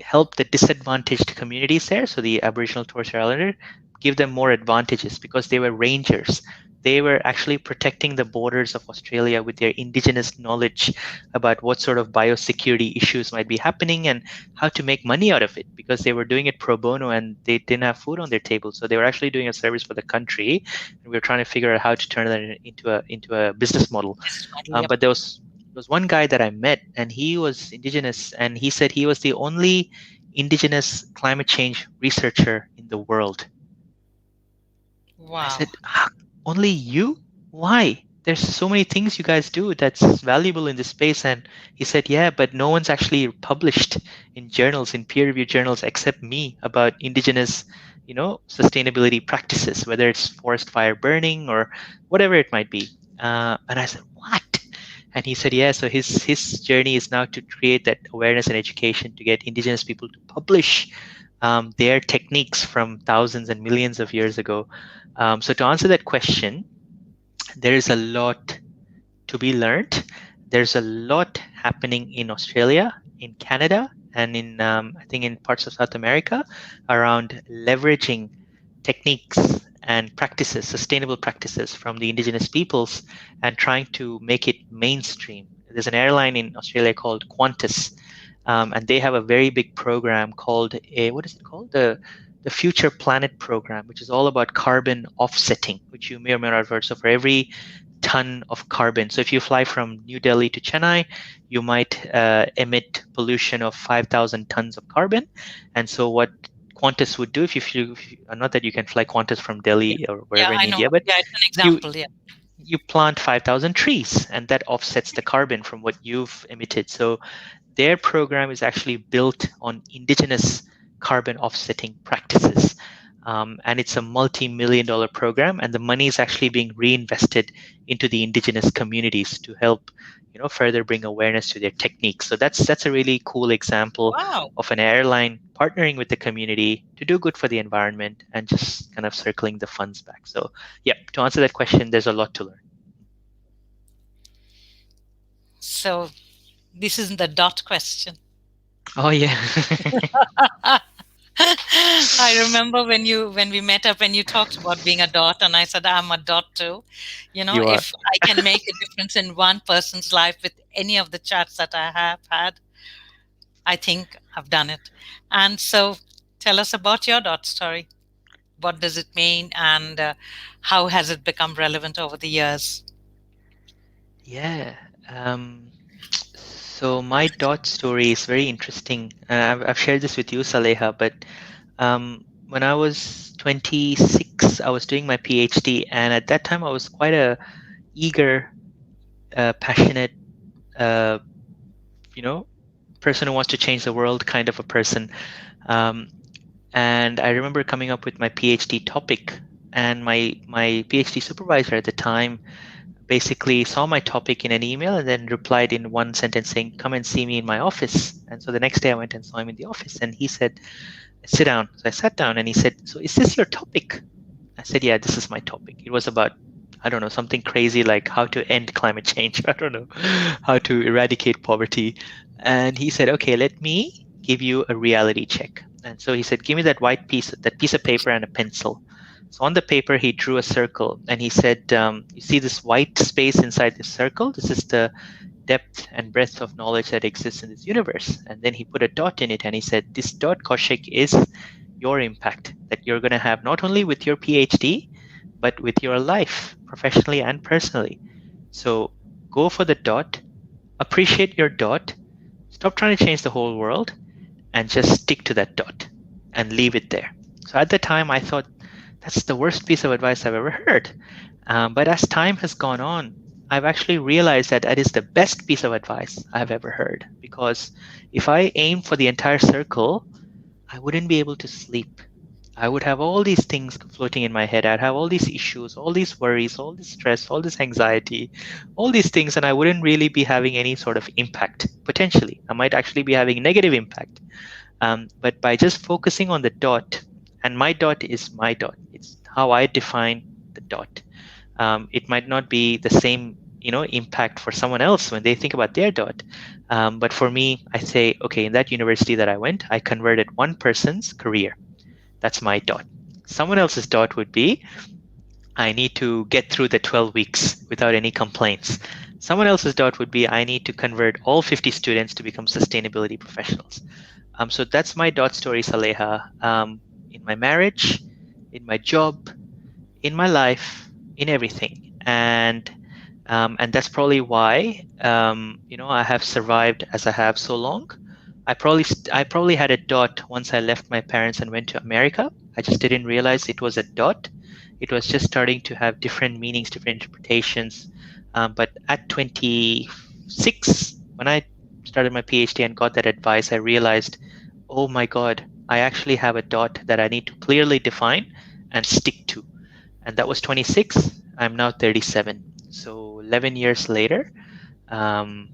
help the disadvantaged communities there, so the Aboriginal Torres Strait Islander, give them more advantages because they were rangers. They were actually protecting the borders of Australia with their indigenous knowledge about what sort of biosecurity issues might be happening and how to make money out of it, because they were doing it pro bono and they didn't have food on their table. So they were actually doing a service for the country, and we were trying to figure out how to turn that into a business model. Business model. Yep. But there was one guy that I met, and he was indigenous, and he said he was the only indigenous climate change researcher in the world. I Wow. said, only you? Why? There's so many things you guys do that's valuable in this space. And he said, yeah, but no one's actually published in journals, in peer-reviewed journals, except me about indigenous, sustainability practices, whether it's forest fire burning or whatever it might be. And I said, what? And he said, yeah. So his journey is now to create that awareness and education to get indigenous people to publish their techniques from thousands and millions of years ago. So to answer that question, there is a lot to be learned. There's a lot happening in Australia, in Canada, and I think in parts of South America around leveraging techniques and practices, sustainable practices from the indigenous peoples, and trying to make it mainstream. There's an airline in Australia called Qantas, and they have a very big program called a what is it called, the Future Planet program, which is all about carbon offsetting, which you may or may not have heard. So for every ton of carbon, so if you fly from New Delhi to Chennai, you might emit pollution of 5,000 tons of carbon. And so what Qantas would do, if you not that you can fly Qantas from Yeah. Delhi or Yeah, wherever in I know. India, but Yeah, it's an you example. Yeah. you plant 5,000 trees, and that offsets the carbon from what you've emitted. So their program is actually built on indigenous carbon offsetting practices. And it's a multi-million dollar program, and the money is actually being reinvested into the indigenous communities to help, further bring awareness to their techniques. So that's a really cool example Wow. of an airline partnering with the community to do good for the environment and just kind of circling the funds back. So yeah, to answer that question, there's a lot to learn. So this isn't the dot question. Oh yeah. I remember when we met up, when you talked about being a dot, and I said I'm a dot too. You are. If I can make a difference in one person's life with any of the chats that I have had, I think I've done it. And so, tell us about your dot story. What does it mean, and how has it become relevant over the years? Yeah. Um, so my dot story is very interesting. I've shared this with you, Saleha, but when I was 26, I was doing my PhD, and at that time I was quite a eager, passionate, uh, you know, person who wants to change the world kind of a person. Um, and I remember coming up with my PhD topic, and my PhD supervisor at the time basically saw my topic in an email and then replied in one sentence saying, "Come and see me in my office." And so the next day I went and saw him in the office, and he said, "Sit down." So I sat down, and he said, "So is this your topic?" I said, "Yeah, this is my topic." It was about, I don't know, something crazy like how to end climate change. I don't know, how to eradicate poverty. And he said, "Okay, let me give you a reality check." And so he said, "Give me that piece of paper and a pencil." So on the paper, he drew a circle, and he said, "You see this white space inside this circle? This is the depth and breadth of knowledge that exists in this universe." And then he put a dot in it, and he said, "This dot, Kaushik, is your impact that you're going to have not only with your PhD, but with your life, professionally and personally. So go for the dot, appreciate your dot, stop trying to change the whole world, and just stick to that dot and leave it there." So at the time, I thought that's the worst piece of advice I've ever heard. But as time has gone on, I've actually realized that that is the best piece of advice I've ever heard. Because if I aim for the entire circle, I wouldn't be able to sleep. I would have all these things floating in my head. I'd have all these issues, all these worries, all this stress, all this anxiety, all these things, and I wouldn't really be having any sort of impact. Potentially, I might actually be having negative impact. But by just focusing on the dot, and my dot is my dot, it's how I define the dot. It might not be the same, impact for someone else when they think about their dot. But for me, I say, okay, in that university that I went, I converted one person's career. That's my dot. Someone else's dot would be, I need to get through the 12 weeks without any complaints. Someone else's dot would be, I need to convert all 50 students to become sustainability professionals. So that's my dot story, Saleha. In my marriage, in my job, in my life, in everything. And that's probably why, I have survived as I have so long. I probably had a dot once I left my parents and went to America. I just didn't realize it was a dot. It was just starting to have different meanings, different interpretations. But at 26, when I started my PhD and got that advice, I realized, oh my God, I actually have a dot that I need to clearly define and stick to. And that was 26. I'm now 37. So 11 years later, um,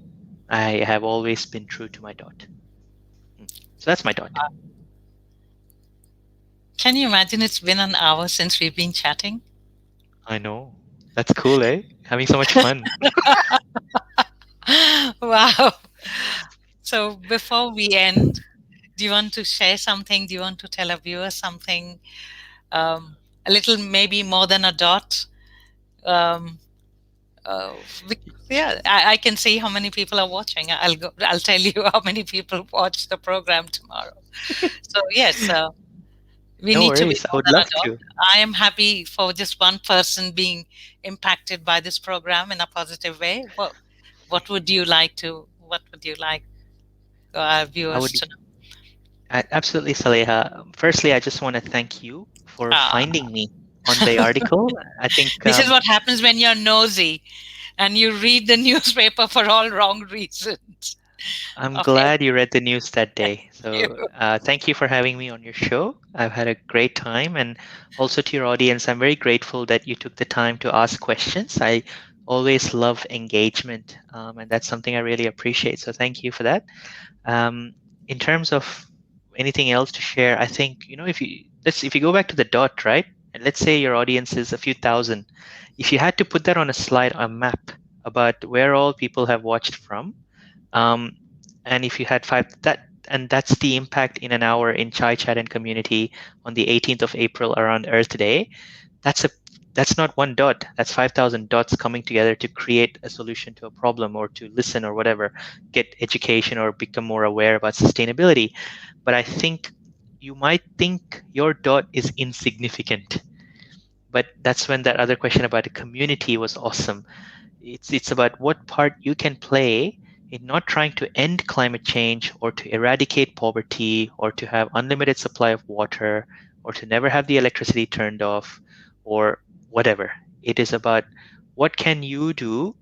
I have always been true to my dot. Mm. So that's my dot. Can you imagine it's been an hour since we've been chatting? I know. That's cool, eh? Having so much fun. Wow. So before we end, do you want to share something? Do you want to tell a viewer something? A little, maybe more than a dot? Um, Yeah, I can see how many people are watching. I'll tell you how many people watch the program tomorrow. So yes, we No need to be worries. I more would than a love dot. to. I am happy for just one person being impacted by this program in a positive way. What would you like our I viewers would to know? absolutely, Saleha. Firstly, I just want to thank you for Ah. finding me on the article. I think This is what happens when you're nosy and you read the newspaper for all wrong reasons. I'm Okay, glad you read the news that thank day. you. So, thank you for having me on your show. I've had a great time. And also to your audience, I'm very grateful that you took the time to ask questions. I always love engagement, and that's something I really appreciate. So, thank you for that. Um, in terms of anything else to share, I think, if you go back to the dot, right? And let's say your audience is a few thousand. If you had to put that on a slide, a map about where all people have watched from, um, and if you had five, and that's the impact in an hour in Chai Chat and Community on the 18th of April around Earth Day. That's a that's not one dot. That's 5,000 dots coming together to create a solution to a problem or to listen or whatever, get education or become more aware about sustainability. But I think you might think your dot is insignificant. But that's when that other question about a community was awesome. It's about what part you can play in not trying to end climate change or to eradicate poverty or to have unlimited supply of water or to never have the electricity turned off or whatever. It is about what can you do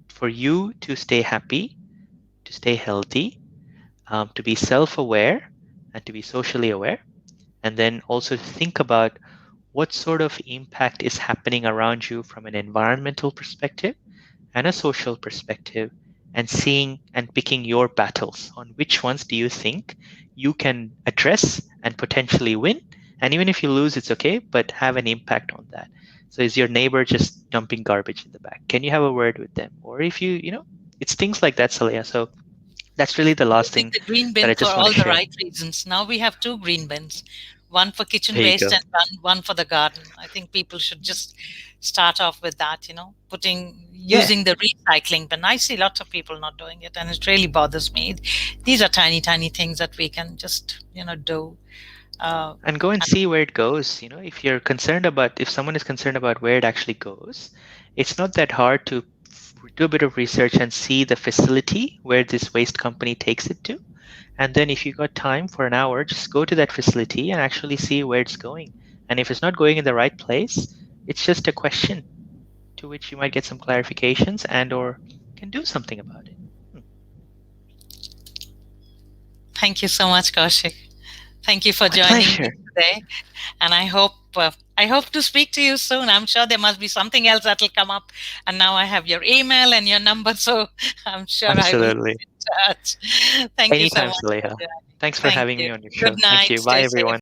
for you to stay happy, to stay healthy, to be self-aware, and to be socially aware, and then also think about what sort of impact is happening around you from an environmental perspective and a social perspective, and seeing and picking your battles on which ones do you think you can address and potentially win. And even if you lose, it's okay, but have an impact on that. So is your neighbor just dumping garbage in the back? Can you have a word with them? Or if it's things like that, Salaya. So that's really the last Using thing the green that bin I for just want all to the share. right reasons. Now we have two green bins, one for kitchen There you waste go. and one for the garden. I think people should just start off with that, putting Yeah. using the recycling bin. I see lots of people not doing it, and it really bothers me. These are tiny, tiny things that we can just, do. Uh, And go and and see where it goes. If someone is concerned about where it actually goes, it's not that hard to do a bit of research and see the facility where this waste company takes it to. And then if you got time for an hour, just go to that facility and actually see where it's going. And if it's not going in the right place, it's just a question to which you might get some clarifications and or can do something about it. Hmm. thank you so much, Kaushik. Thank you for My joining me pleasure. today. And I hope to speak to you soon. I'm sure there must be something else that'll come up. And now I have your email and your number, so I'm sure I will be Absolutely. in touch. Thank you so Anytime, much for Saleha. joining. Thanks for Thank having you. me on your Good show. Thank night. you. Bye, Stay safe. everyone.